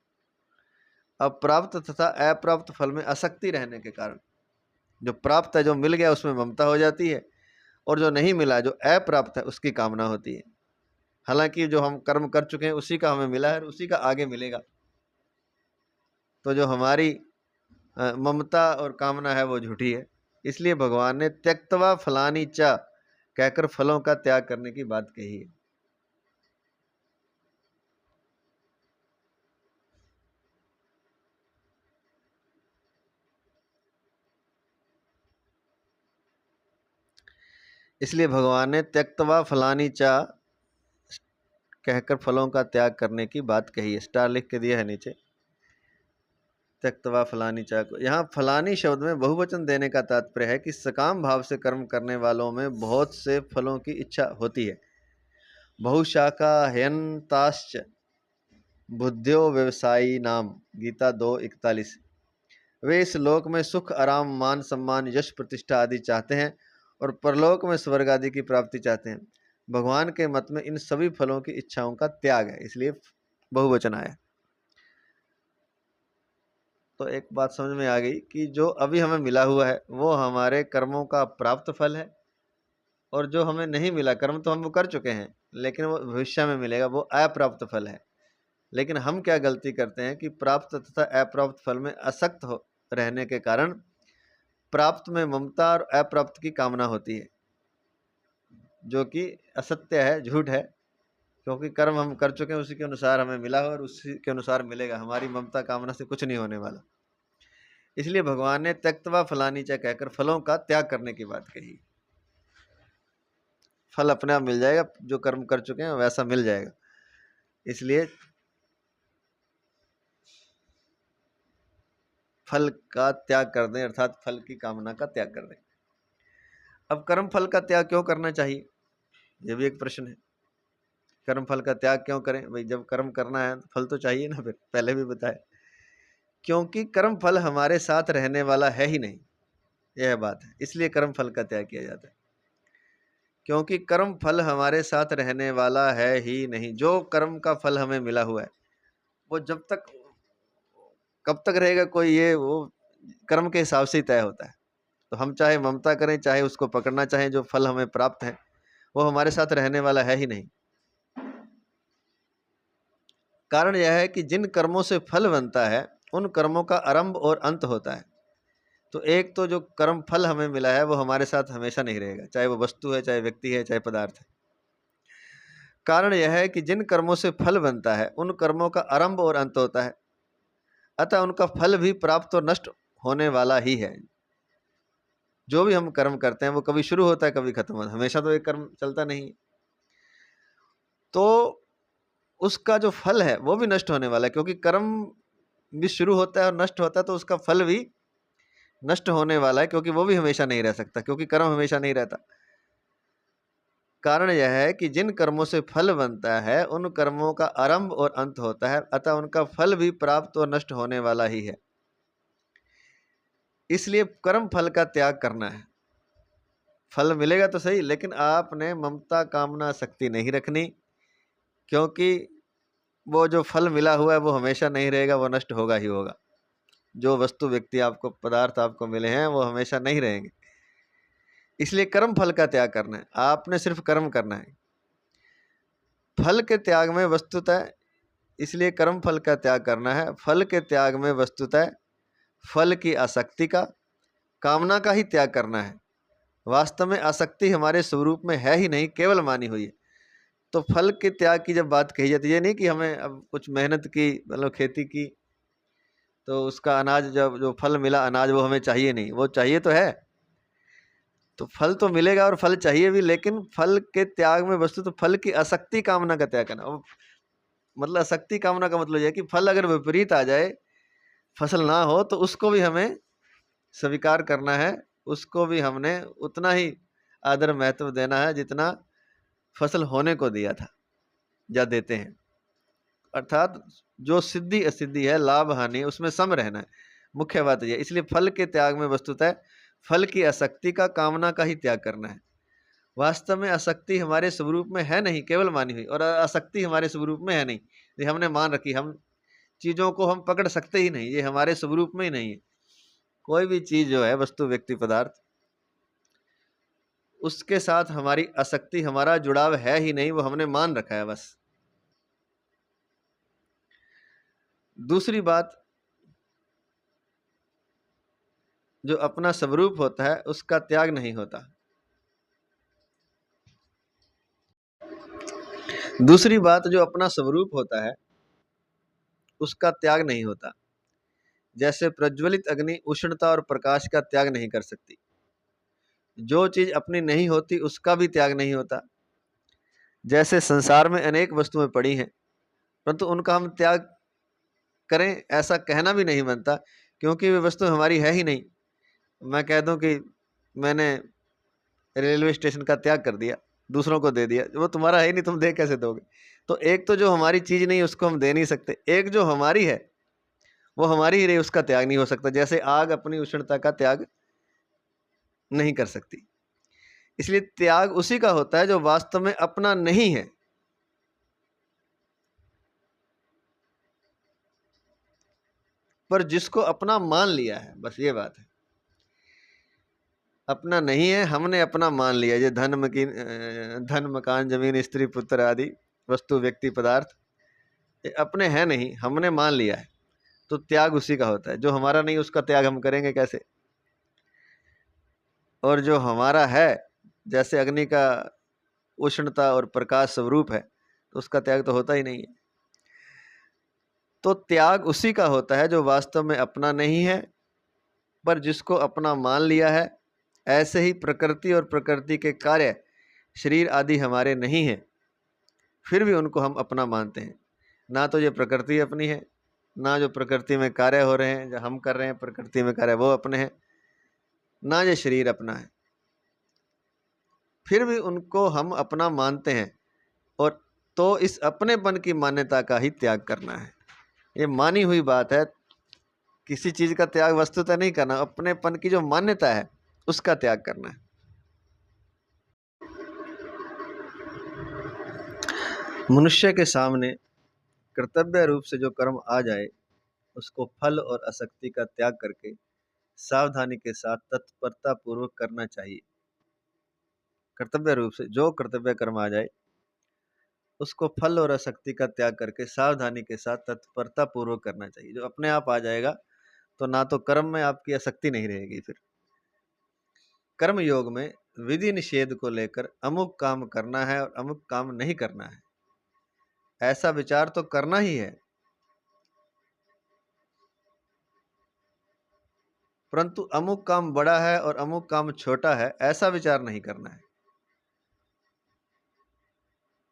अप्राप्त तथा अप्राप्त फल में आसक्ति रहने के कारण जो प्राप्त है, जो मिल गया, उसमें ममता हो जाती है, और जो नहीं मिला, जो अप्राप्त है, उसकी कामना होती है। हालांकि जो हम कर्म कर चुके हैं उसी का हमें मिला है और उसी का आगे मिलेगा। तो जो हमारी ममता और कामना है वो झूठी है। इसलिए भगवान ने त्यक्तवा फलानी च कहकर फलों का त्याग करने की बात कही है। इसलिए भगवान ने त्यक्तवा फलानी चा कहकर फलों का त्याग करने की बात कही है। स्टार लिख के दिया है नीचे, त्यक्तवा फलानी चा को। यहाँ फलानी शब्द में बहुवचन देने का तात्पर्य है कि सकाम भाव से कर्म करने वालों में बहुत से फलों की इच्छा होती है। बहुशाखा हयंताश्च बुद्ध्यो व्यवसायी नाम, गीता 2:41। वे इस लोक में सुख, आराम, मान सम्मान, यश, प्रतिष्ठा आदि चाहते हैं और परलोक में स्वर्ग आदि की प्राप्ति चाहते हैं। भगवान के मत में इन सभी फलों की इच्छाओं का त्याग है, इसलिए बहुवचन आया। तो एक बात समझ में आ गई कि जो अभी हमें मिला हुआ है वो हमारे कर्मों का प्राप्त फल है, और जो हमें नहीं मिला, कर्म तो हम वो कर चुके हैं, लेकिन वो भविष्य में मिलेगा, वो अप्राप्त फल है। लेकिन हम क्या गलती करते हैं कि प्राप्त तथा अप्राप्त फल में आसक्त हो रहने के कारण प्राप्त में ममता और अप्राप्त की कामना होती है, जो कि असत्य है, झूठ है। क्योंकि कर्म हम कर चुके हैं, उसी के अनुसार हमें मिला और उसी के अनुसार मिलेगा। हमारी ममता कामना से कुछ नहीं होने वाला। इसलिए भगवान ने त्यक्त्वा फलानि च कहकर फलों का त्याग करने की बात कही। फल अपने आप मिल जाएगा, जो कर्म कर चुके हैं वैसा मिल जाएगा। इसलिए फल का त्याग कर दें, अर्थात फल की कामना का त्याग कर दें। अब कर्म फल का त्याग क्यों करना चाहिए, यह भी एक प्रश्न है। कर्म फल का त्याग क्यों करें भाई? जब कर्म करना है तो फल तो चाहिए ना। फिर पहले भी बताया, क्योंकि कर्म फल हमारे साथ रहने वाला है ही नहीं, यह बात है। इसलिए कर्म फल का त्याग किया जाता है, क्योंकि कर्म फल हमारे साथ रहने वाला है ही नहीं। जो कर्म का फल हमें मिला हुआ है वो जब तक, कब तक रहेगा कोई, ये वो कर्म के हिसाब से ही तय होता है। तो हम चाहे ममता करें, चाहे उसको पकड़ना चाहें, जो फल हमें प्राप्त है वो हमारे साथ रहने वाला है ही नहीं। कारण यह है कि जिन कर्मों से फल बनता है उन कर्मों का आरंभ और अंत होता है। तो एक तो जो कर्म फल हमें मिला है वो हमारे साथ हमेशा नहीं रहेगा, चाहे वो वस्तु है, चाहे व्यक्ति है, चाहे पदार्थ है। कारण यह है कि जिन कर्मों से फल बनता है उन कर्मों का आरंभ और अंत होता है, अतः उनका फल भी प्राप्त और नष्ट होने वाला ही है। जो भी हम कर्म करते हैं वो कभी शुरू होता है, कभी खत्म होता है, हमेशा तो एक कर्म चलता नहीं। तो उसका जो फल है वो भी नष्ट होने वाला है, क्योंकि कर्म भी शुरू होता है और नष्ट होता है, तो उसका फल भी नष्ट होने वाला है, क्योंकि वो भी हमेशा नहीं रह सकता, क्योंकि कर्म हमेशा नहीं रहता। कारण यह है कि जिन कर्मों से फल बनता है उन कर्मों का आरंभ और अंत होता है, अतः उनका फल भी प्राप्त और नष्ट होने वाला ही है। इसलिए कर्म फल का त्याग करना है। फल मिलेगा तो सही, लेकिन आपने ममता कामना शक्ति नहीं रखनी, क्योंकि वो जो फल मिला हुआ है वो हमेशा नहीं रहेगा, वो नष्ट होगा ही होगा। जो वस्तु व्यक्ति आपको, पदार्थ आपको मिले हैं वो हमेशा नहीं रहेंगे। इसलिए कर्म फल का त्याग करना है, आपने सिर्फ कर्म करना है। फल के त्याग में वस्तुतः, इसलिए कर्म फल का त्याग करना है। फल के त्याग में वस्तुतः फल की आसक्ति का, कामना का ही त्याग करना है। वास्तव में आसक्ति हमारे स्वरूप में है ही नहीं, केवल मानी हुई है। तो फल के त्याग की जब बात कही जाती है, नहीं कि हमें अब कुछ मेहनत की, मतलब खेती की, तो उसका अनाज, जब जो फल मिला अनाज, वो हमें चाहिए नहीं। वो चाहिए तो है, तो फल तो मिलेगा और फल चाहिए भी, लेकिन फल के त्याग में वस्तु तो फल की आसक्ति कामना का त्याग करना। मतलब आसक्ति कामना का मतलब यह है कि फल अगर विपरीत आ जाए, फसल ना हो, तो उसको भी हमें स्वीकार करना है, उसको भी हमने उतना ही आदर महत्व देना है जितना फसल होने को दिया था या देते हैं। अर्थात जो सिद्धि असिद्धि है, लाभ हानि, उसमें सम रहना है, मुख्य बात यह। इसलिए फल के त्याग में वस्तुतः फल की आसक्ति का, कामना का ही त्याग करना है। वास्तव में आसक्ति हमारे स्वरूप में है नहीं, केवल मानी हुई, और आसक्ति हमारे स्वरूप में है नहीं, ये हमने मान रखी। हम चीज़ों को हम पकड़ सकते ही नहीं, ये हमारे स्वरूप में ही नहीं है। कोई भी चीज़ जो है, वस्तु व्यक्ति पदार्थ, उसके साथ हमारी आसक्ति, हमारा जुड़ाव है ही नहीं, वो हमने मान रखा है बस। दूसरी बात, जो अपना स्वरूप होता है उसका त्याग नहीं होता। दूसरी बात, जो अपना स्वरूप होता है उसका त्याग नहीं होता। जैसे प्रज्वलित अग्नि उष्णता और प्रकाश का त्याग नहीं कर सकती, जो चीज अपनी नहीं होती उसका भी त्याग नहीं होता। जैसे संसार में अनेक वस्तुएं पड़ी हैं, परंतु उनका हम त्याग करें ऐसा कहना भी नहीं बनता, क्योंकि वे वस्तु हमारी है ही नहीं। मैं कह दूं कि मैंने रेलवे स्टेशन का त्याग कर दिया, दूसरों को दे दिया, वो तुम्हारा है ही नहीं, तुम दे कैसे दोगे। तो एक तो जो हमारी चीज नहीं उसको हम दे नहीं सकते, एक जो हमारी है वो हमारी ही रही, उसका त्याग नहीं हो सकता। जैसे आग अपनी उष्णता का त्याग नहीं कर सकती, इसलिए त्याग उसी का होता है जो वास्तव में अपना नहीं है, पर जिसको अपना मान लिया है। बस ये बात है, अपना नहीं है, हमने अपना मान लिया। ये धन मकान जमीन स्त्री पुत्र आदि वस्तु व्यक्ति पदार्थ ये अपने हैं नहीं, हमने मान लिया है। तो त्याग उसी का होता है। जो हमारा नहीं उसका त्याग हम करेंगे कैसे। और जो हमारा है, जैसे अग्नि का उष्णता और प्रकाश स्वरूप है, तो उसका त्याग तो होता ही नहीं है। तो त्याग उसी का होता है जो वास्तव में अपना नहीं है, पर जिसको अपना मान लिया है। ऐसे ही प्रकृति और प्रकृति के कार्य शरीर आदि हमारे नहीं हैं, फिर भी उनको हम अपना मानते हैं। ना तो ये प्रकृति अपनी है, ना जो प्रकृति में कार्य हो रहे हैं जो हम कर रहे हैं प्रकृति में कार्य वो अपने हैं, ना ये शरीर अपना है, फिर भी उनको हम अपना मानते हैं। और तो इस अपनेपन की मान्यता का ही त्याग करना है। ये मानी हुई बात है, किसी चीज का त्याग वस्तुतः नहीं करना, अपनेपन की जो मान्यता है उसका त्याग करना है। मनुष्य के सामने कर्तव्य रूप से जो कर्म आ जाए उसको फल और आसक्ति का त्याग करके सावधानी के साथ तत्परता पूर्वक करना चाहिए। कर्तव्य रूप से जो कर्तव्य कर्म आ जाए उसको फल और आसक्ति का त्याग करके सावधानी के साथ तत्परता पूर्वक करना चाहिए। जो अपने आप आ जाएगा तो ना तो कर्म में आपकी आसक्ति नहीं रहेगी। फिर कर्म योग में विधि निषेध को लेकर अमुक काम करना है और अमुक काम नहीं करना है, ऐसा विचार तो करना ही है, परंतु अमुक काम बड़ा है और अमुक काम छोटा है ऐसा विचार नहीं करना है।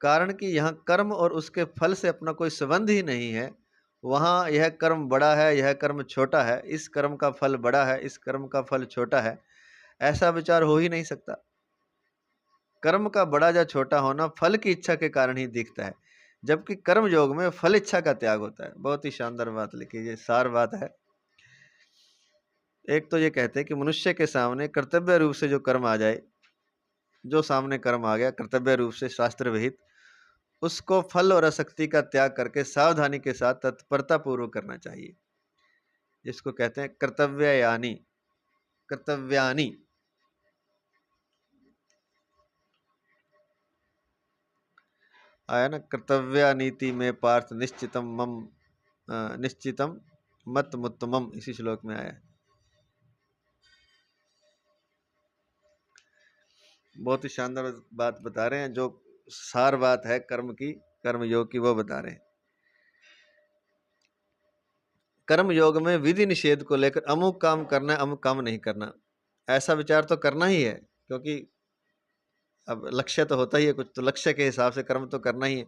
कारण कि यहाँ कर्म और उसके फल से अपना कोई संबंध ही नहीं है। वहाँ यह कर्म बड़ा है, यह कर्म छोटा है, इस कर्म का फल बड़ा है, इस कर्म का फल छोटा है, ऐसा विचार हो ही नहीं सकता। कर्म का बड़ा या छोटा होना फल की इच्छा के कारण ही दिखता है, जबकि कर्म योग में फल इच्छा का त्याग होता है। बहुत ही शानदार बात लिखी, ये सार बात है। एक तो ये कहते हैं कि मनुष्य के सामने कर्तव्य रूप से जो कर्म आ जाए, जो सामने कर्म आ गया कर्तव्य रूप से शास्त्र विहित, उसको फल और आसक्ति का त्याग करके सावधानी के साथ तत्परता पूर्वक करना चाहिए, जिसको कहते हैं कर्तव्ययानी कर्तव्यानी। आया ना, कर्तव्य नीति में पार्थ निश्चितम मत मुत्तमम, इसी श्लोक में आया है। बहुत ही शानदार बात बता रहे हैं, जो सार बात है कर्म की, कर्म योग की, वो बता रहे हैं। कर्म योग में विधि निषेध को लेकर अमुक काम करना है अमुक काम नहीं करना, ऐसा विचार तो करना ही है, क्योंकि अब लक्ष्य तो होता ही है कुछ, तो लक्ष्य के हिसाब से कर्म तो करना ही है।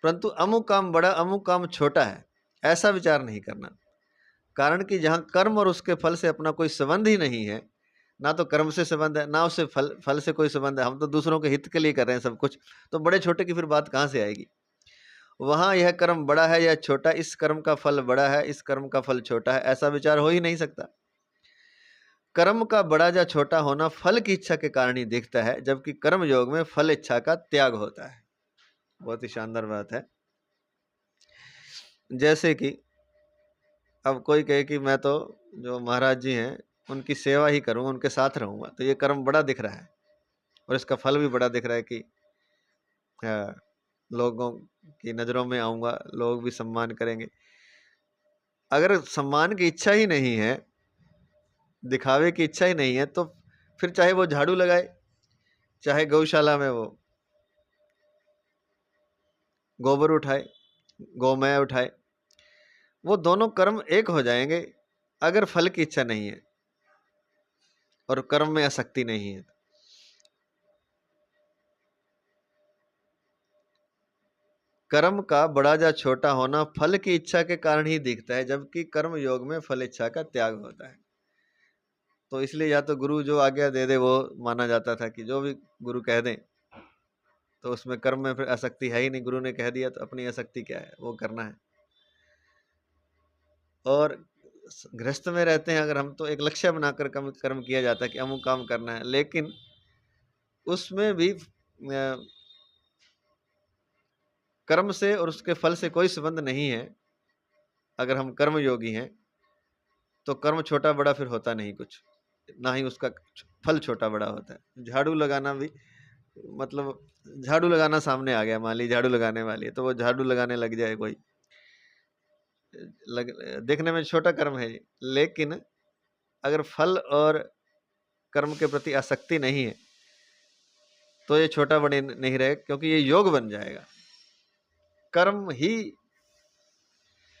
परंतु अमुक काम बड़ा अमुक काम छोटा है ऐसा विचार नहीं करना। कारण कि जहाँ कर्म और उसके फल से अपना कोई संबंध ही नहीं है, ना तो कर्म से संबंध है ना उससे फल से कोई संबंध है, हम तो दूसरों के हित के लिए कर रहे हैं सब कुछ, तो बड़े छोटे की फिर बात कहाँ से आएगी। वहाँ यह कर्म बड़ा है या छोटा, इस कर्म का फल बड़ा है इस कर्म का फल छोटा है, ऐसा विचार हो ही नहीं सकता। कर्म का बड़ा या छोटा होना फल की इच्छा के कारण ही दिखता है, जबकि कर्म योग में फल इच्छा का त्याग होता है। बहुत ही शानदार बात है। जैसे कि अब कोई कहे कि मैं तो जो महाराज जी हैं उनकी सेवा ही करूँगा, उनके साथ रहूँगा, तो ये कर्म बड़ा दिख रहा है और इसका फल भी बड़ा दिख रहा है कि लोगों की नज़रों में आऊँगा, लोग भी सम्मान करेंगे। अगर सम्मान की इच्छा ही नहीं है, दिखावे की इच्छा ही नहीं है, तो फिर चाहे वो झाड़ू लगाए, चाहे गौशाला में वो गोबर उठाए, गोमय उठाए, वो दोनों कर्म एक हो जाएंगे अगर फल की इच्छा नहीं है और कर्म में आसक्ति नहीं है। कर्म का बड़ा या छोटा होना फल की इच्छा के कारण ही दिखता है, जबकि कर्म योग में फल इच्छा का त्याग होता है। तो इसलिए या तो गुरु जो आज्ञा दे दे वो माना जाता था, कि जो भी गुरु कह दें तो उसमें कर्म में फिर आसक्ति है ही नहीं, गुरु ने कह दिया तो अपनी आसक्ति क्या है, वो करना है। और गृहस्थ में रहते हैं अगर हम, तो एक लक्ष्य बनाकर कर्म किया जाता है कि अमुक काम करना है, लेकिन उसमें भी कर्म से और उसके फल से कोई संबंध नहीं है। अगर हम कर्म योगी हैं तो कर्म छोटा बड़ा फिर होता नहीं कुछ, ना ही उसका फल छोटा बड़ा होता है। झाड़ू लगाना भी, मतलब झाड़ू लगाना सामने आ गया, मान ली झाड़ू लगाने वाली है, तो वो झाड़ू लगाने लग जाए कोई, देखने में छोटा कर्म है, लेकिन अगर फल और कर्म के प्रति आसक्ति नहीं है तो ये छोटा बड़े नहीं रहे, क्योंकि ये योग बन जाएगा।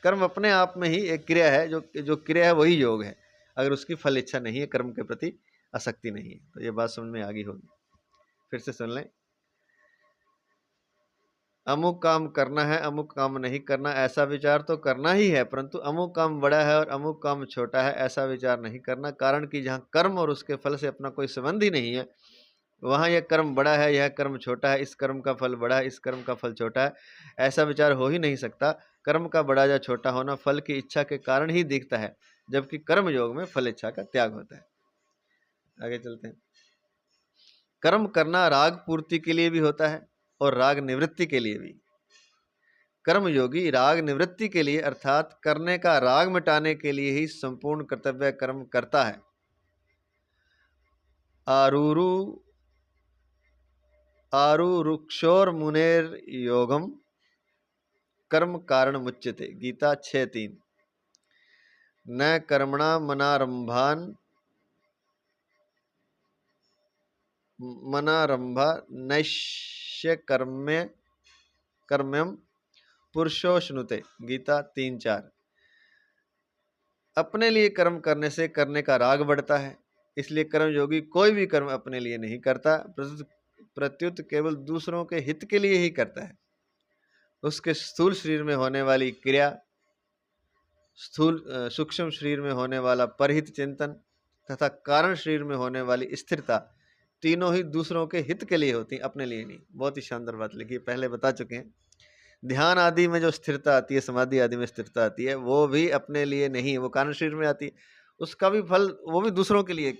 कर्म अपने आप में ही एक क्रिया है, जो क्रिया है वही योग है, अगर उसकी फल इच्छा नहीं है, कर्म के प्रति आसक्ति नहीं है। तो ये बात समझ में आ गई होगी, फिर से सुन लें। अमुक काम करना है, अमुक काम नहीं करना, ऐसा विचार तो करना ही है, परंतु अमुक काम बड़ा है और अमुक काम छोटा है, ऐसा विचार नहीं करना। कारण कि जहाँ कर्म और उसके फल से अपना कोई संबंध ही नहीं है, वहाँ यह कर्म बड़ा है, यह कर्म छोटा है, इस कर्म का फल बड़ा है, इस कर्म का फल छोटा है, ऐसा विचार हो ही नहीं सकता। कर्म का बड़ा या छोटा होना फल की इच्छा के कारण ही दिखता है, जबकि कर्म योग में फल इच्छा का त्याग होता है। आगे चलते हैं। कर्म करना राग पूर्ति के लिए भी होता है और राग निवृत्ति के लिए भी। कर्म योगी राग निवृत्ति के लिए अर्थात करने का राग मिटाने के लिए ही संपूर्ण कर्तव्य कर्म करता है। आरुरुक्षोर मुनेर योगम कर्म कारण मुच्यते, गीता 6:3। न कर्मणा मनारंभा नैष्य कर्म्यम पुरुषोश्नुते, गीता 3:4। अपने लिए कर्म करने से करने का राग बढ़ता है, इसलिए कर्मयोगी कोई भी कर्म अपने लिए नहीं करता, प्रत्युत केवल दूसरों के हित के लिए ही करता है। उसके स्थूल शरीर में होने वाली क्रिया, सूक्ष्म शरीर में होने वाला परहित चिंतन तथा कारण शरीर में होने वाली स्थिरता, तीनों ही दूसरों के हित के लिए होती, अपने लिए नहीं। बहुत ही शानदार बात लिखी, पहले बता चुके हैं। ध्यान आदि में जो स्थिरता आती है, समाधि आदि में स्थिरता आती है, वो भी अपने लिए नहीं है, वो कारण शरीर में आती है, उसका भी फल वो भी दूसरों के लिए,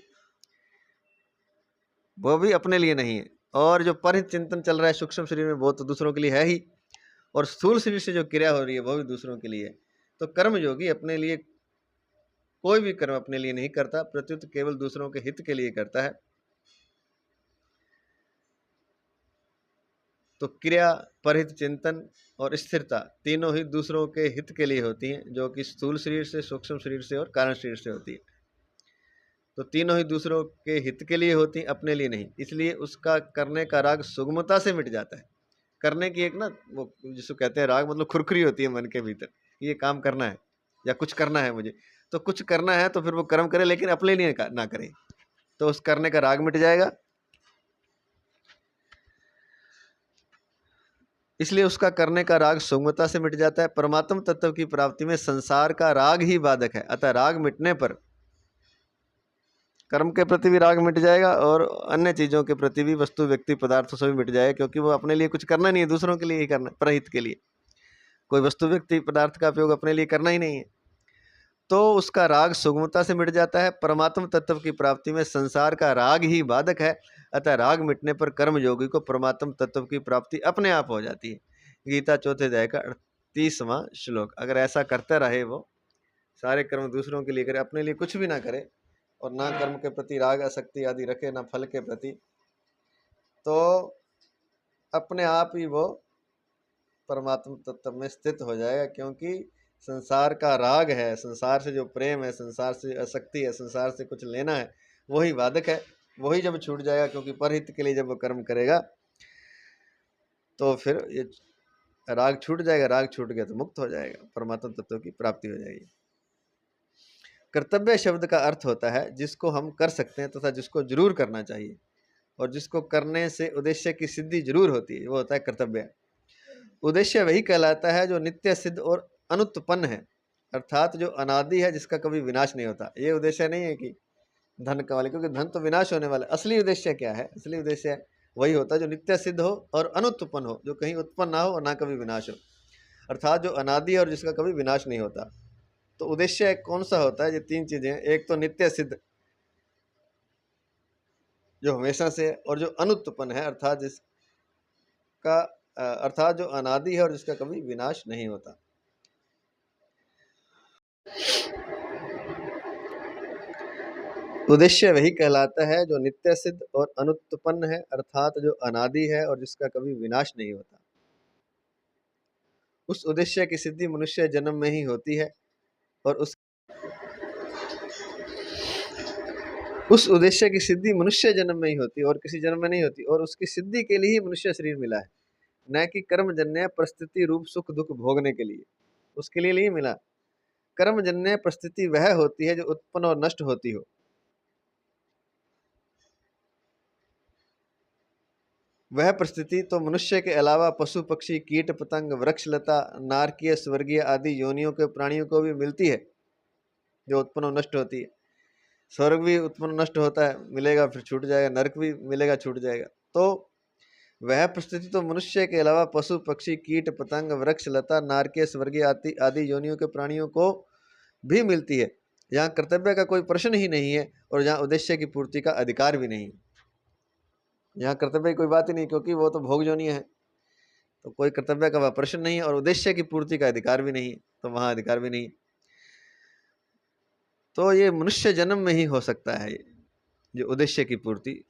वो भी अपने लिए नहीं है। और जो परहित चिंतन चल रहा है सूक्ष्म शरीर में, वो तो दूसरों के लिए है ही, और स्थूल शरीर से जो क्रिया हो रही है वो भी दूसरों के लिए है। तो कर्म योगी अपने लिए कोई भी कर्म अपने लिए नहीं करता, प्रत्युत केवल दूसरों के हित के लिए करता है। तो क्रिया, परहित चिंतन और स्थिरता तीनों ही दूसरों के हित के लिए होती हैं, जो कि स्थूल शरीर से, सूक्ष्म शरीर से और कारण शरीर से होती है। तो तीनों ही दूसरों के हित के लिए होती हैं, अपने लिए नहीं। इसलिए उसका करने का राग सुगमता से मिट जाता है। करने की एक ना, वो जिसको कहते हैं राग, मतलब खुरखुरी होती है मन के भीतर, ये काम करना है या कुछ करना है मुझे, तो कुछ करना है तो फिर वो कर्म करे, लेकिन अपने लिए ना करे, तो उस करने का राग मिट जाएगा। इसलिए उसका करने का राग सुगमता से मिट जाता है। परमात्म तत्व की प्राप्ति में संसार का राग ही बाधक है, अतः राग मिटने पर कर्म के प्रति भी राग मिट जाएगा और अन्य चीज़ों के प्रति भी, वस्तु व्यक्ति पदार्थों से भी मिट जाएगा, क्योंकि वो अपने लिए कुछ करना नहीं है, दूसरों के लिए ही करना, परहित के लिए। कोई वस्तु व्यक्ति पदार्थ का उपयोग अपने लिए करना ही नहीं है, तो उसका राग सुगमता से मिट जाता है। परमात्म तत्व की प्राप्ति में संसार का राग ही बाधक है, अतः राग मिटने पर कर्म योगी को परमात्म तत्व की प्राप्ति अपने आप हो जाती है। गीता 4th अध्याय का 38वां श्लोक। अगर ऐसा करते रहे, वो सारे कर्म दूसरों के लिए करे, अपने लिए कुछ भी ना करे, और ना कर्म के प्रति राग आसक्ति आदि रखे, ना फल के प्रति, तो अपने आप ही वो परमात्म तत्व में स्थित हो जाएगा। क्योंकि संसार का राग है, संसार से जो प्रेम है, संसार से आसक्ति है, संसार से कुछ लेना है, वही बाधक है। वही जब छूट जाएगा, क्योंकि परहित के लिए जब वो कर्म करेगा तो फिर ये राग छूट जाएगा। राग छूट गया तो मुक्त हो जाएगा, परमात्म तत्व की प्राप्ति हो जाएगी। कर्तव्य शब्द का अर्थ होता है जिसको हम कर सकते हैं तथा जिसको जरूर करना चाहिए, और जिसको करने से उद्देश्य की सिद्धि जरूर होती है, वो होता है कर्तव्य। उद्देश्य वही कहलाता है जो नित्य सिद्ध और अनुत्पन्न है, अर्थात जो अनादि है, जिसका कभी विनाश नहीं होता। ये उद्देश्य नहीं है कि धन कमा ले, क्योंकि धन तो विनाश होने वाला है। असली उद्देश्य क्या है? असली उद्देश्य है वही होता है जो नित्य सिद्ध हो और अनुत्पन्न हो, जो कहीं उत्पन्न ना हो और ना कभी विनाश हो, अर्थात जो अनादि है और जिसका कभी विनाश नहीं होता। तो उद्देश्य कौन सा होता है? ये तीन चीजें, एक तो नित्य सिद्ध जो हमेशा से है, और जो अनुत्पन्न है अर्थात जिसका अर्थात जो अनादि है और जिसका कभी विनाश नहीं होता। उद्देश्य वही कहलाता है जो नित्य सिद्ध और अनुत्पन्न है, अर्थात जो अनादि है और जिसका कभी विनाश नहीं होता। उस उद्देश्य की सिद्धि मनुष्य जन्म में ही होती है और उस उद्देश्य की सिद्धि मनुष्य जन्म में ही होती है और किसी जन्म में नहीं होती, और उसकी सिद्धि के लिए ही मनुष्य शरीर मिला है, न कि कर्मजन्य परिस्थिति रूप सुख दुख भोगने के लिए। उसके लिए नहीं मिला। कर्मजन्य परिस्थिति वह होती है जो उत्पन्न और नष्ट होती हो। वह परिस्थिति तो मनुष्य के अलावा पशु पक्षी कीट पतंग वृक्ष लता नारकीय स्वर्गीय आदि योनियों के प्राणियों को भी मिलती है, जो उत्पन्न और नष्ट होती है। स्वर्ग भी उत्पन्न नष्ट होता है, मिलेगा फिर छूट जाएगा, नरक भी मिलेगा छूट जाएगा। तो वह परिस्थिति तो मनुष्य के अलावा पशु पक्षी कीट पतंग वृक्ष लता नारकीय स्वर्गीय आदि योनियों के प्राणियों को भी मिलती है। यहाँ कर्तव्य का कोई प्रश्न ही नहीं है और यहाँ उद्देश्य की पूर्ति का अधिकार भी नहीं। यहाँ कर्तव्य की कोई बात ही नहीं, क्योंकि वो तो भोग जोनी है, तो कोई कर्तव्य का वह प्रश्न नहीं है और उद्देश्य की पूर्ति का अधिकार भी नहीं है, तो वहाँ अधिकार भी नहीं। तो ये मनुष्य जन्म में ही हो सकता है जो उद्देश्य की पूर्ति,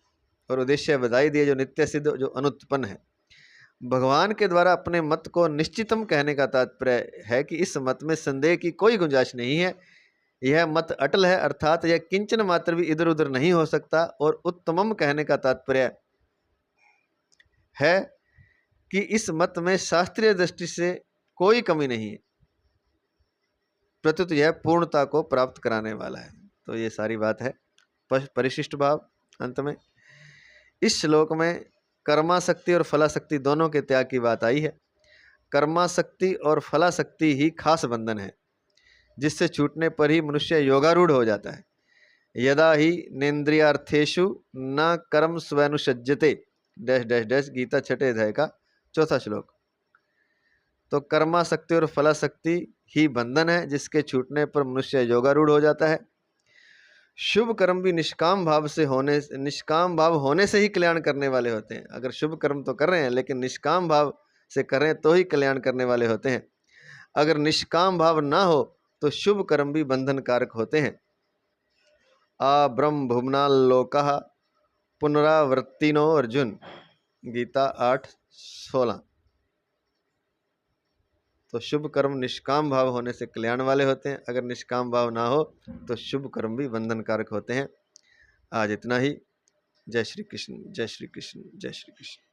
और उद्देश्य बधाई दिए जो नित्य सिद्ध जो अनुत्पन्न है। भगवान के द्वारा अपने मत को निश्चितम कहने का तात्पर्य है कि इस मत में संदेह की कोई गुंजाइश नहीं है। यह मत अटल है, अर्थात यह किंचन मात्र भी इधर उधर नहीं हो सकता। और उत्तमम कहने का तात्पर्य है कि इस मत में शास्त्रीय दृष्टि से कोई कमी नहीं है, प्रत्युत यह पूर्णता को प्राप्त कराने वाला है। तो ये सारी बात है। परिशिष्ट भाव अंत में इस श्लोक में कर्माशक्ति और फलाशक्ति दोनों के त्याग की बात आई है। कर्माशक्ति और फलाशक्ति ही खास बंधन है, जिससे छूटने पर ही मनुष्य योगारूढ़ हो जाता है। यदा ही नेन्द्रियार्थेषु न कर्म स्वनुसज्जते डैश डैश डैश गीता 6 अध्याय का 4था श्लोक। तो कर्माशक्ति और फलाशक्ति ही बंधन है, जिसके छूटने पर मनुष्य योगारूढ़ हो जाता है। शुभ कर्म भी निष्काम भाव होने से ही कल्याण करने वाले होते हैं। अगर शुभ कर्म तो कर रहे हैं लेकिन निष्काम भाव से करें तो ही कल्याण करने वाले होते हैं। अगर निष्काम भाव ना हो तो शुभ कर्म भी बंधन कारक होते हैं। आ ब्रह्म भुवना लोकः पुनरावृत्तिनो अर्जुन, गीता 8:16। तो शुभ कर्म निष्काम भाव होने से कल्याण वाले होते हैं। अगर निष्काम भाव ना हो तो शुभ कर्म भी बंधन कारक होते हैं। आज इतना ही। जय श्री कृष्ण, जय श्री कृष्ण, जय श्री कृष्ण।